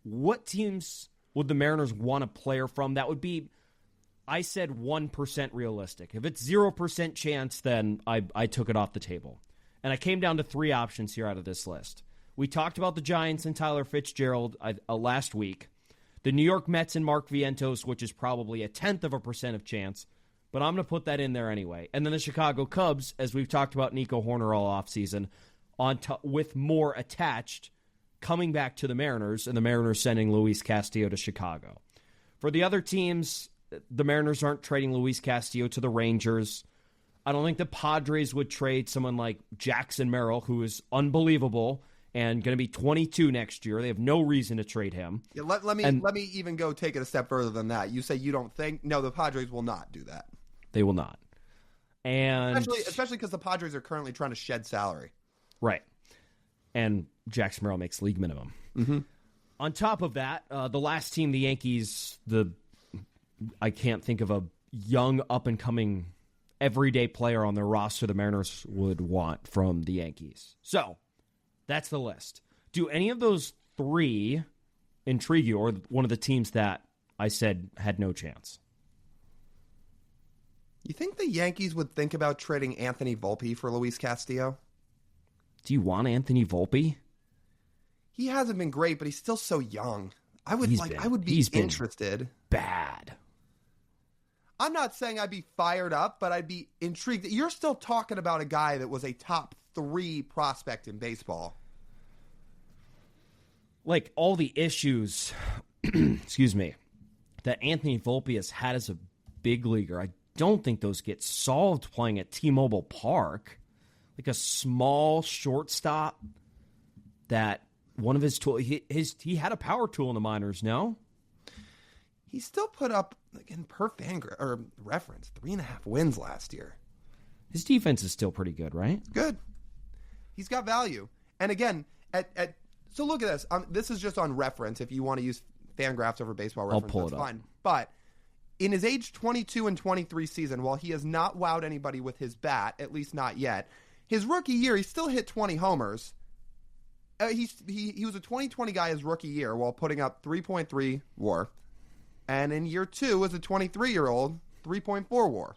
[SPEAKER 1] what teams would the Mariners want a player from that would be I said 1% realistic. If it's 0% chance, then I took it off the table. And I came down to 3 options here out of this list. We talked about the Giants and Tyler Fitzgerald last week. The New York Mets and Mark Vientos, which is probably 0.1% of chance, but I'm going to put that in there anyway. And then the Chicago Cubs, as we've talked about Nico Horner all offseason, with more attached, coming back to the Mariners, and the Mariners sending Luis Castillo to Chicago. For the other teams, the Mariners aren't trading Luis Castillo to the Rangers. I don't think the Padres would trade someone like Jackson Merrill, who is unbelievable and going to be 22 next year. They have no reason to trade him.
[SPEAKER 2] Yeah, let me even go take it a step further than that. You say you don't think? No, the Padres will not do that.
[SPEAKER 1] They will not. And
[SPEAKER 2] especially because the Padres are currently trying to shed salary.
[SPEAKER 1] Right. And Jackson Merrill makes league minimum.
[SPEAKER 2] Mm-hmm.
[SPEAKER 1] On top of that, the last team, the Yankees, I can't think of a young, up-and-coming, everyday player on their roster the Mariners would want from the Yankees. So, that's the list. Do any of those 3 intrigue you, or one of the teams that I said had no chance?
[SPEAKER 2] You think the Yankees would think about trading Anthony Volpe for Luis Castillo?
[SPEAKER 1] Do you want Anthony Volpe?
[SPEAKER 2] He hasn't been great, but he's still so young. I would be interested.
[SPEAKER 1] Bad.
[SPEAKER 2] I'm not saying I'd be fired up, but I'd be intrigued. You're still talking about a guy that was a top 3 prospect in baseball.
[SPEAKER 1] Like all the issues, excuse me, that Anthony Volpe has had as a big leaguer, I don't think those get solved playing at T-Mobile Park. Like a small shortstop that one of his tools, he had a power tool in the minors, no?
[SPEAKER 2] He still put up, in per reference, 3.5 wins last year.
[SPEAKER 1] His defense is still pretty good, right?
[SPEAKER 2] Good. He's got value. And again, so look at this. This is just on reference. If you want to use Fangraphs over Baseball Reference,
[SPEAKER 1] I'll pull
[SPEAKER 2] that's
[SPEAKER 1] it up.
[SPEAKER 2] fine. But in his age 22 and 23 season, while he has not wowed anybody with his bat, at least not yet, his rookie year, he still hit 20 homers. He was a 2020 guy his rookie year while putting up 3.3 WAR. And in year 2, as a 23-year-old, 3.4 WAR.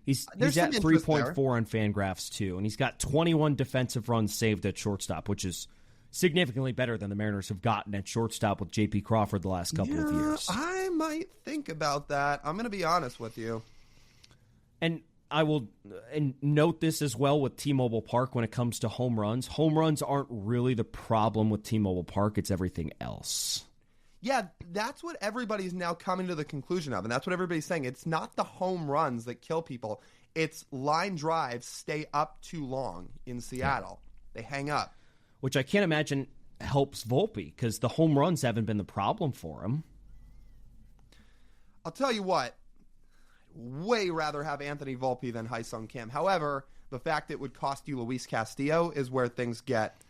[SPEAKER 1] He's at 3.4 on Fangraphs too, and he's got 21 defensive runs saved at shortstop, which is significantly better than the Mariners have gotten at shortstop with J.P. Crawford the last couple of years.
[SPEAKER 2] I might think about that. I'm going to be honest with you.
[SPEAKER 1] And I will note this as well with T-Mobile Park when it comes to home runs. Home runs aren't really the problem with T-Mobile Park. It's everything else.
[SPEAKER 2] Yeah, that's what everybody's now coming to the conclusion of, and that's what everybody's saying. It's not the home runs that kill people. It's line drives stay up too long in Seattle. Yeah. They hang up.
[SPEAKER 1] Which I can't imagine helps Volpe, because the home runs haven't been the problem for him.
[SPEAKER 2] I'll tell you what. I'd way rather have Anthony Volpe than Hye-seong Kim. However, the fact it would cost you Luis Castillo is where things get,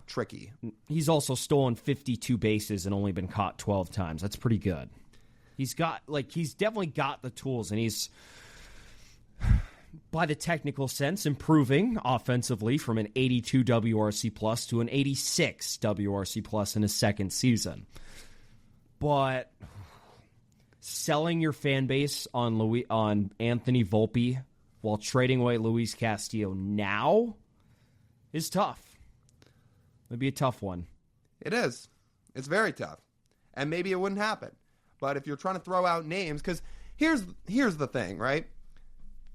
[SPEAKER 2] tricky.
[SPEAKER 1] He's also stolen 52 bases and only been caught 12 times. That's pretty good. He's definitely got the tools, and he's, by the technical sense, improving offensively from an 82 WRC plus to an 86 WRC plus in his second season. But selling your fan base on Anthony Volpe while trading away Luis Castillo now is tough. It'd be a tough one.
[SPEAKER 2] It is. It's very tough. And maybe it wouldn't happen. But if you're trying to throw out names, because here's the thing, right?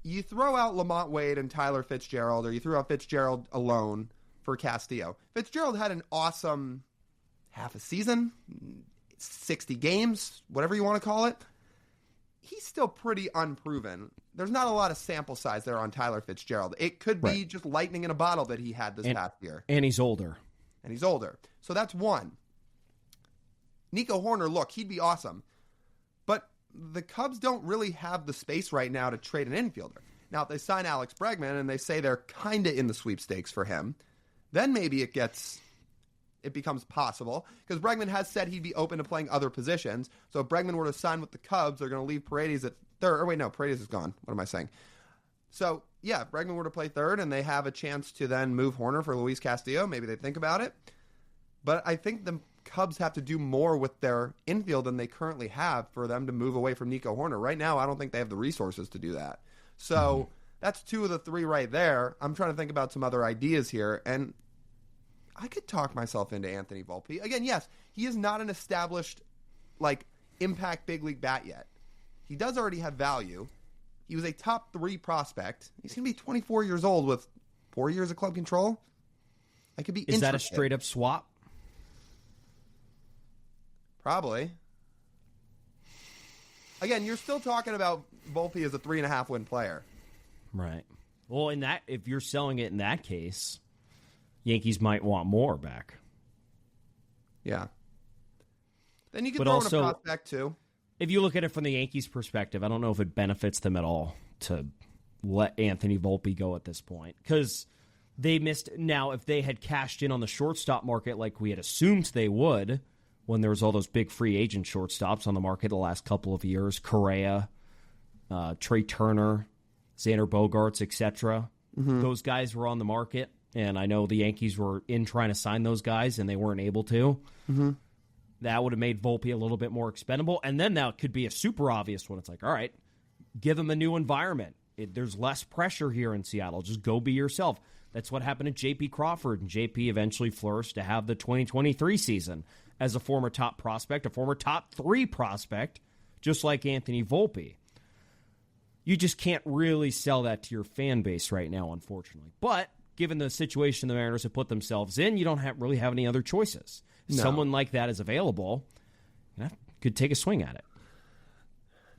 [SPEAKER 2] You throw out Lamont Wade and Tyler Fitzgerald, or you threw out Fitzgerald alone for Castillo. Fitzgerald had an awesome half a season, 60 games, whatever you want to call it. He's still pretty unproven. There's not a lot of sample size there on Tyler Fitzgerald. It could be just lightning in a bottle that he had this past year.
[SPEAKER 1] And he's older.
[SPEAKER 2] So that's one. Nico Horner, look, he'd be awesome. But the Cubs don't really have the space right now to trade an infielder. Now, if they sign Alex Bregman and they say they're kind of in the sweepstakes for him, then maybe it becomes possible. Because Bregman has said he'd be open to playing other positions. So if Bregman were to sign with the Cubs, they're going to leave Paredes at third. Or wait, no, Paredes is gone. What am I saying? So, yeah, if Bregman were to play third and they have a chance to then move Horner for Luis Castillo, maybe they think about it. But I think the Cubs have to do more with their infield than they currently have for them to move away from Nico Horner. Right now, I don't think they have the resources to do that. So that's 2 of the 3 right there. I'm trying to think about some other ideas here, and I could talk myself into Anthony Volpe. Again, yes, he is not an established, impact big league bat yet. He does already have value. He was a top 3 prospect. He's going to be 24 years old with 4 years of club control. That could be interesting.
[SPEAKER 1] Is that a straight-up swap?
[SPEAKER 2] Probably. Again, you're still talking about Volpe as a 3.5 win player.
[SPEAKER 1] Right. Well, if you're selling it in that case, Yankees might want more back.
[SPEAKER 2] Yeah. Then you can throw in a prospect too.
[SPEAKER 1] If you look at it from the Yankees' perspective, I don't know if it benefits them at all to let Anthony Volpe go at this point. Because they missed. Now, if they had cashed in on the shortstop market like we had assumed they would, when there was all those big free agent shortstops on the market the last couple of years, Correa, Trey Turner, Xander Bogaerts, etc. Those guys were on the market, and I know the Yankees were in trying to sign those guys, and they weren't able to. That would have made Volpe a little bit more expendable, and then that could be a super obvious one. It's like, all right, give him a new environment. There's less pressure here in Seattle. Just go be yourself. That's what happened to J.P. Crawford, and J.P. eventually flourished to have the 2023 season as a former top prospect, a former top 3 prospect, just like Anthony Volpe. You just can't really sell that to your fan base right now, unfortunately. But given the situation the Mariners have put themselves in, you don't really have any other choices.
[SPEAKER 2] No.
[SPEAKER 1] Someone like that is available, could take a swing at it.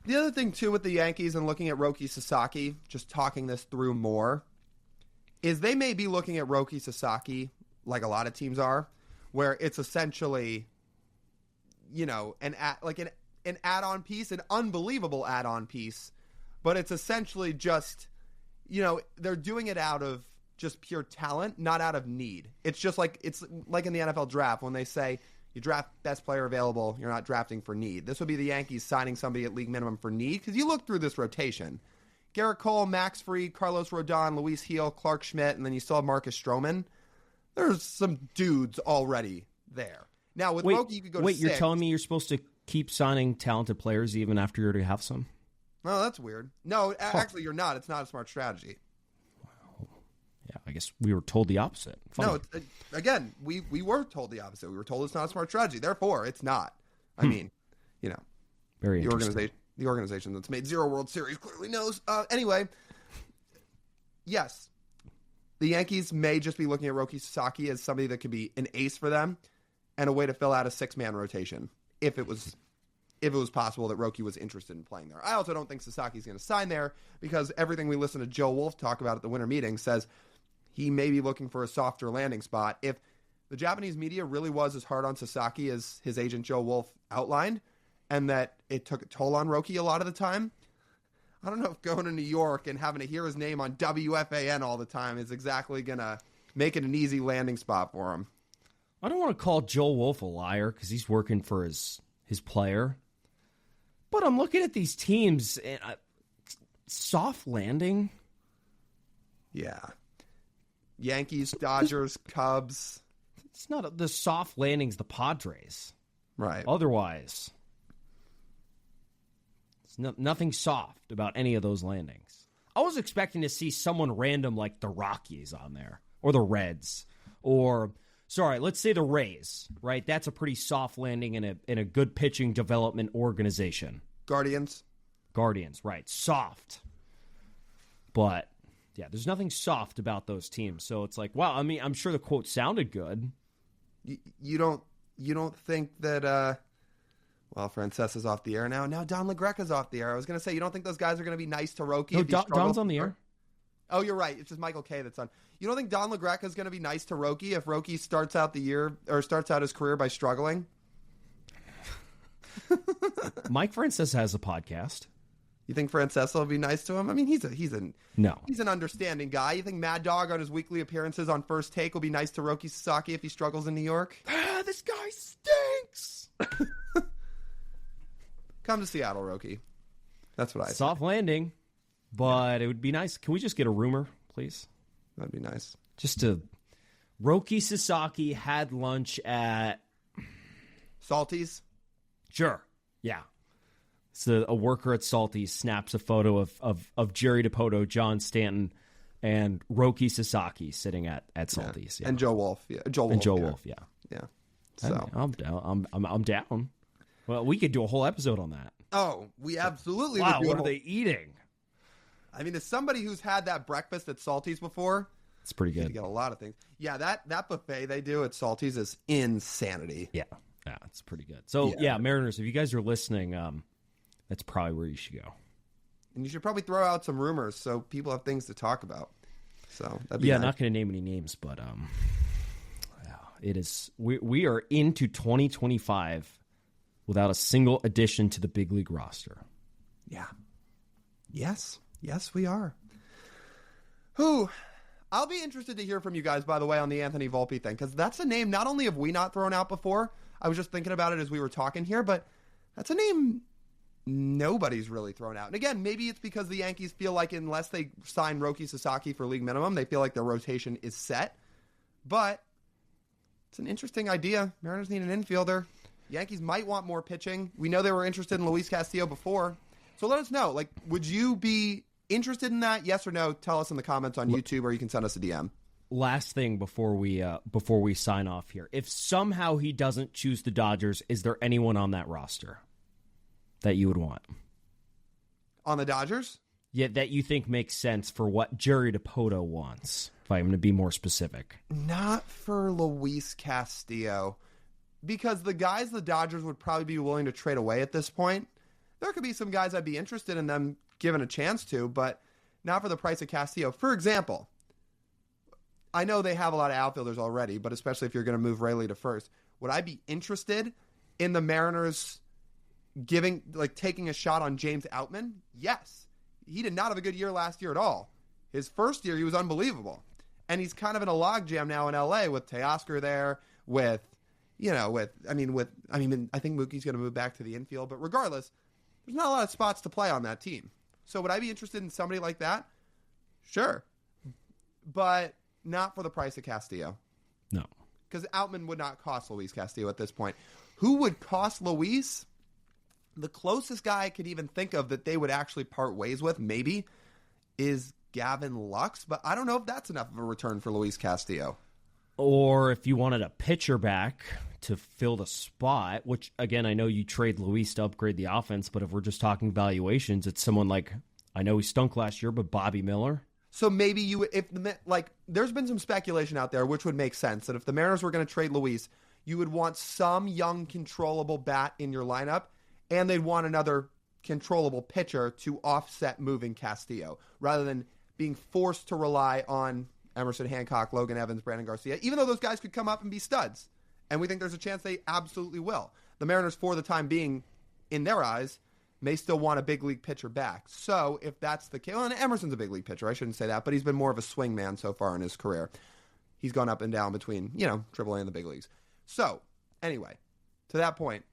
[SPEAKER 2] The other thing, too, with the Yankees and looking at Roki Sasaki, just talking this through more, is they may be looking at Roki Sasaki, like a lot of teams are, where it's essentially, an add-on piece, an unbelievable add-on piece, but it's essentially just, they're doing it out of just pure talent, not out of need. It's like in the NFL draft when they say you draft best player available, you're not drafting for need. This would be the Yankees signing somebody at league minimum for need, because you look through this rotation. Garrett Cole, Max Fried, Carlos Rodon, Luis Gil, Clark Schmidt, and then you still have Marcus Stroman. There's some dudes already there. Now, with Roki, you could go to 6.
[SPEAKER 1] You're telling me you're supposed to keep signing talented players even after you already have some?
[SPEAKER 2] Oh, that's weird. No, actually, you're not. It's not a smart strategy.
[SPEAKER 1] Yeah, I guess we were told the opposite. Funny.
[SPEAKER 2] No, again, we were told the opposite. We were told it's not a smart strategy. Therefore, it's not. I mean,
[SPEAKER 1] Very interesting.
[SPEAKER 2] The organization that's made 0 World Series clearly knows. Anyway, yes, the Yankees may just be looking at Roki Sasaki as somebody that could be an ace for them and a way to fill out a 6-man rotation if it was possible that Roki was interested in playing there. I also don't think Sasaki's going to sign there because everything we listen to Joe Wolf talk about at the winter meeting says he may be looking for a softer landing spot. If the Japanese media really was as hard on Sasaki as his agent Joe Wolf outlined, and that it took a toll on Roki a lot of the time, I don't know if going to New York and having to hear his name on WFAN all the time is exactly going to make it an easy landing spot for him.
[SPEAKER 1] I don't want to call Joe Wolf a liar because he's working for his player. But I'm looking at these teams, and soft landing.
[SPEAKER 2] Yeah. Yankees, Dodgers, Cubs.
[SPEAKER 1] It's not the soft landing's the Padres.
[SPEAKER 2] Right.
[SPEAKER 1] Otherwise, it's nothing soft about any of those landings. I was expecting to see someone random like the Rockies on there, or the Reds, or, let's say the Rays, right? That's a pretty soft landing in a good pitching development organization.
[SPEAKER 2] Guardians,
[SPEAKER 1] right. Soft. But, yeah, there's nothing soft about those teams. So it's like, wow, I mean, I'm sure the quote sounded good.
[SPEAKER 2] You don't think that, Francesa's off the air now. Now Don LaGreca's off the air. I was going to say, you don't think those guys are going to be nice to Roki?
[SPEAKER 1] No, Don's on the air.
[SPEAKER 2] Oh, you're right. It's just Michael K that's on. You don't think Don LaGreca is going to be nice to Roki if Roki starts out his career by struggling?
[SPEAKER 1] Mike Francesa has a podcast.
[SPEAKER 2] You think Francesa will be nice to him? I mean, he's an understanding guy. You think Mad Dog on his weekly appearances on First Take will be nice to Roki Sasaki if he struggles in New York?
[SPEAKER 1] This guy stinks.
[SPEAKER 2] Come to Seattle, Roki. That's what I say.
[SPEAKER 1] Soft landing, but it would be nice. Can we just get a rumor, please?
[SPEAKER 2] That'd be nice.
[SPEAKER 1] Roki Sasaki had lunch at
[SPEAKER 2] Salties?
[SPEAKER 1] Sure. Yeah. So a worker at Salty's snaps a photo of Jerry DiPoto, John Stanton, and Roki Sasaki sitting at Salty's. Yeah.
[SPEAKER 2] And Joe Wolf. Yeah.
[SPEAKER 1] Wolf, yeah.
[SPEAKER 2] Yeah. So
[SPEAKER 1] I'm down. I'm down. Well, we could do a whole episode on that.
[SPEAKER 2] Oh, we absolutely
[SPEAKER 1] Wow,
[SPEAKER 2] would do
[SPEAKER 1] what are they eating?
[SPEAKER 2] I mean, as somebody who's had that breakfast at Salty's before,
[SPEAKER 1] It's pretty
[SPEAKER 2] you
[SPEAKER 1] good.
[SPEAKER 2] get a lot of things. Yeah, that buffet they do at Salty's is insanity.
[SPEAKER 1] Yeah, it's pretty good. So, yeah, Mariners, if you guys are listening, that's probably where you should go.
[SPEAKER 2] And you should probably throw out some rumors so people have things to talk about. So that'd be nice.
[SPEAKER 1] Not going to name any names, but it is. We are into 2025 without a single addition to the big league roster.
[SPEAKER 2] Yeah. Yes, we are. I'll be interested to hear from you guys, by the way, on the Anthony Volpe thing, because that's a name not only have we not thrown out before, I was just thinking about it as we were talking here, but that's a name nobody's really thrown out. And again, maybe it's because the Yankees feel like unless they sign Roki Sasaki for league minimum, they feel like their rotation is set. But it's an interesting idea. Mariners need an infielder. Yankees might want more pitching. We know they were interested in Luis Castillo before. So let us know. Like, would you be interested in that? Yes or no? Tell us in the comments on YouTube, or you can send us a DM.
[SPEAKER 1] Last thing before we sign off here. If somehow he doesn't choose the Dodgers, is there anyone on that roster that you would want?
[SPEAKER 2] On the Dodgers?
[SPEAKER 1] Yeah, that you think makes sense for what Jerry DiPoto wants, if I'm going to be more specific.
[SPEAKER 2] Not for Luis Castillo. Because the guys the Dodgers would probably be willing to trade away at this point, there could be some guys I'd be interested in them given a chance to, but not for the price of Castillo. For example, I know they have a lot of outfielders already, but especially if you're going to move Rayleigh to first, would I be interested in the Mariners taking a shot on James Outman? Yes. He did not have a good year last year at all. His first year, he was unbelievable. And he's kind of in a logjam now in LA with Teoscar there, I think Mookie's going to move back to the infield, but regardless, there's not a lot of spots to play on that team. So would I be interested in somebody like that? Sure. But not for the price of Castillo.
[SPEAKER 1] No.
[SPEAKER 2] Because Outman would not cost Luis Castillo at this point. Who would cost Luis? The closest guy I could even think of that they would actually part ways with, maybe, is Gavin Lux. But I don't know if that's enough of a return for Luis Castillo.
[SPEAKER 1] Or if you wanted a pitcher back to fill the spot, which, again, I know you trade Luis to upgrade the offense, but if we're just talking valuations, it's someone like, I know he stunk last year, but Bobby Miller.
[SPEAKER 2] So maybe there's been some speculation out there, which would make sense, that if the Mariners were going to trade Luis, you would want some young, controllable bat in your lineup, and they'd want another controllable pitcher to offset moving Castillo, rather than being forced to rely on Emerson Hancock, Logan Evans, Brandon Garcia, even though those guys could come up and be studs. And we think there's a chance they absolutely will. The Mariners, for the time being, in their eyes, may still want a big league pitcher back. So if that's the case, and Emerson's a big league pitcher, I shouldn't say that, but he's been more of a swing man so far in his career. He's gone up and down between, AAA and the big leagues. So, anyway, to that point,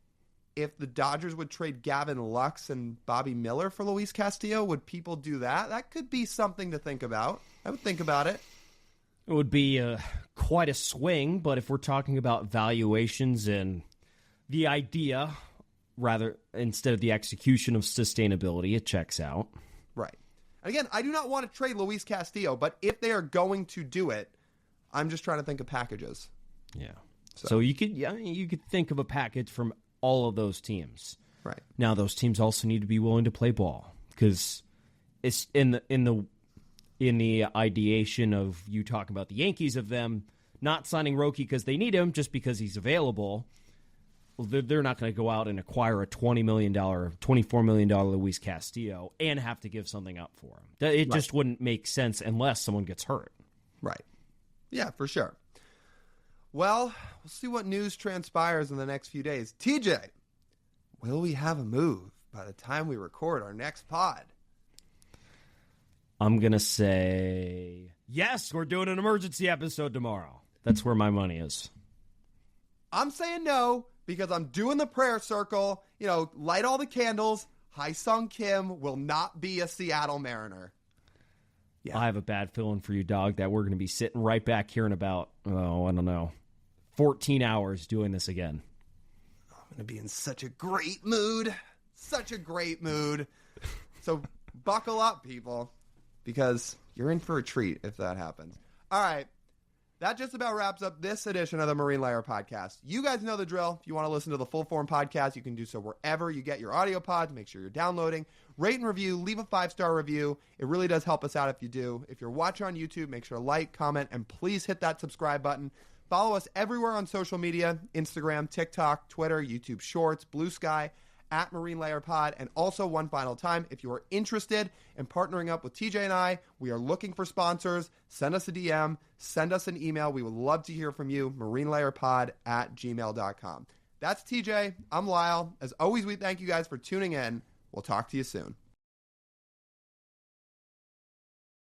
[SPEAKER 2] if the Dodgers would trade Gavin Lux and Bobby Miller for Luis Castillo, would people do that? That could be something to think about. I would think about it.
[SPEAKER 1] It would be quite a swing, but if we're talking about valuations and the idea, rather, instead of the execution of sustainability, it checks out.
[SPEAKER 2] Right. Again, I do not want to trade Luis Castillo, but if they are going to do it, I'm just trying to think of packages.
[SPEAKER 1] Yeah. So you could think of a package from all of those teams.
[SPEAKER 2] Right.
[SPEAKER 1] Now, those teams also need to be willing to play ball, because it's in the ideation of you talking about the Yankees, of them not signing Roki because they need him, just because he's available. Well, they're not going to go out and acquire a $24 million Luis Castillo and have to give something up for him. It just wouldn't make sense unless someone gets hurt.
[SPEAKER 2] Right. Yeah, for sure. Well, we'll see what news transpires in the next few days. TJ, will we have a move by the time we record our next pod?
[SPEAKER 1] I'm going to say, yes, we're doing an emergency episode tomorrow. That's where my money is.
[SPEAKER 2] I'm saying no, because I'm doing the prayer circle. Light all the candles. Hye-seong Kim will not be a Seattle Mariner. Yeah.
[SPEAKER 1] I have a bad feeling for you, dog, that we're going to be sitting right back here in about, 14 hours doing this again.
[SPEAKER 2] Oh, I'm going to be in such a great mood. Such a great mood. So buckle up, people, because you're in for a treat if that happens. All right. That just about wraps up this edition of the Marine Layer Podcast. You guys know the drill. If you want to listen to the full-form podcast, you can do so wherever you get your audio pods. Make sure you're downloading. Rate and review. Leave a 5-star review. It really does help us out if you do. If you're watching on YouTube, make sure to like, comment, and please hit that subscribe button. Follow us everywhere on social media, Instagram, TikTok, Twitter, YouTube Shorts, Blue Sky, at Marine Layer Pod. And also, one final time, if you are interested in partnering up with TJ and I, we are looking for sponsors. Send us a DM, send us an email. We would love to hear from you. marinelayerpod@gmail.com. That's TJ. I'm Lyle. As always, we thank you guys for tuning in. We'll talk to you soon.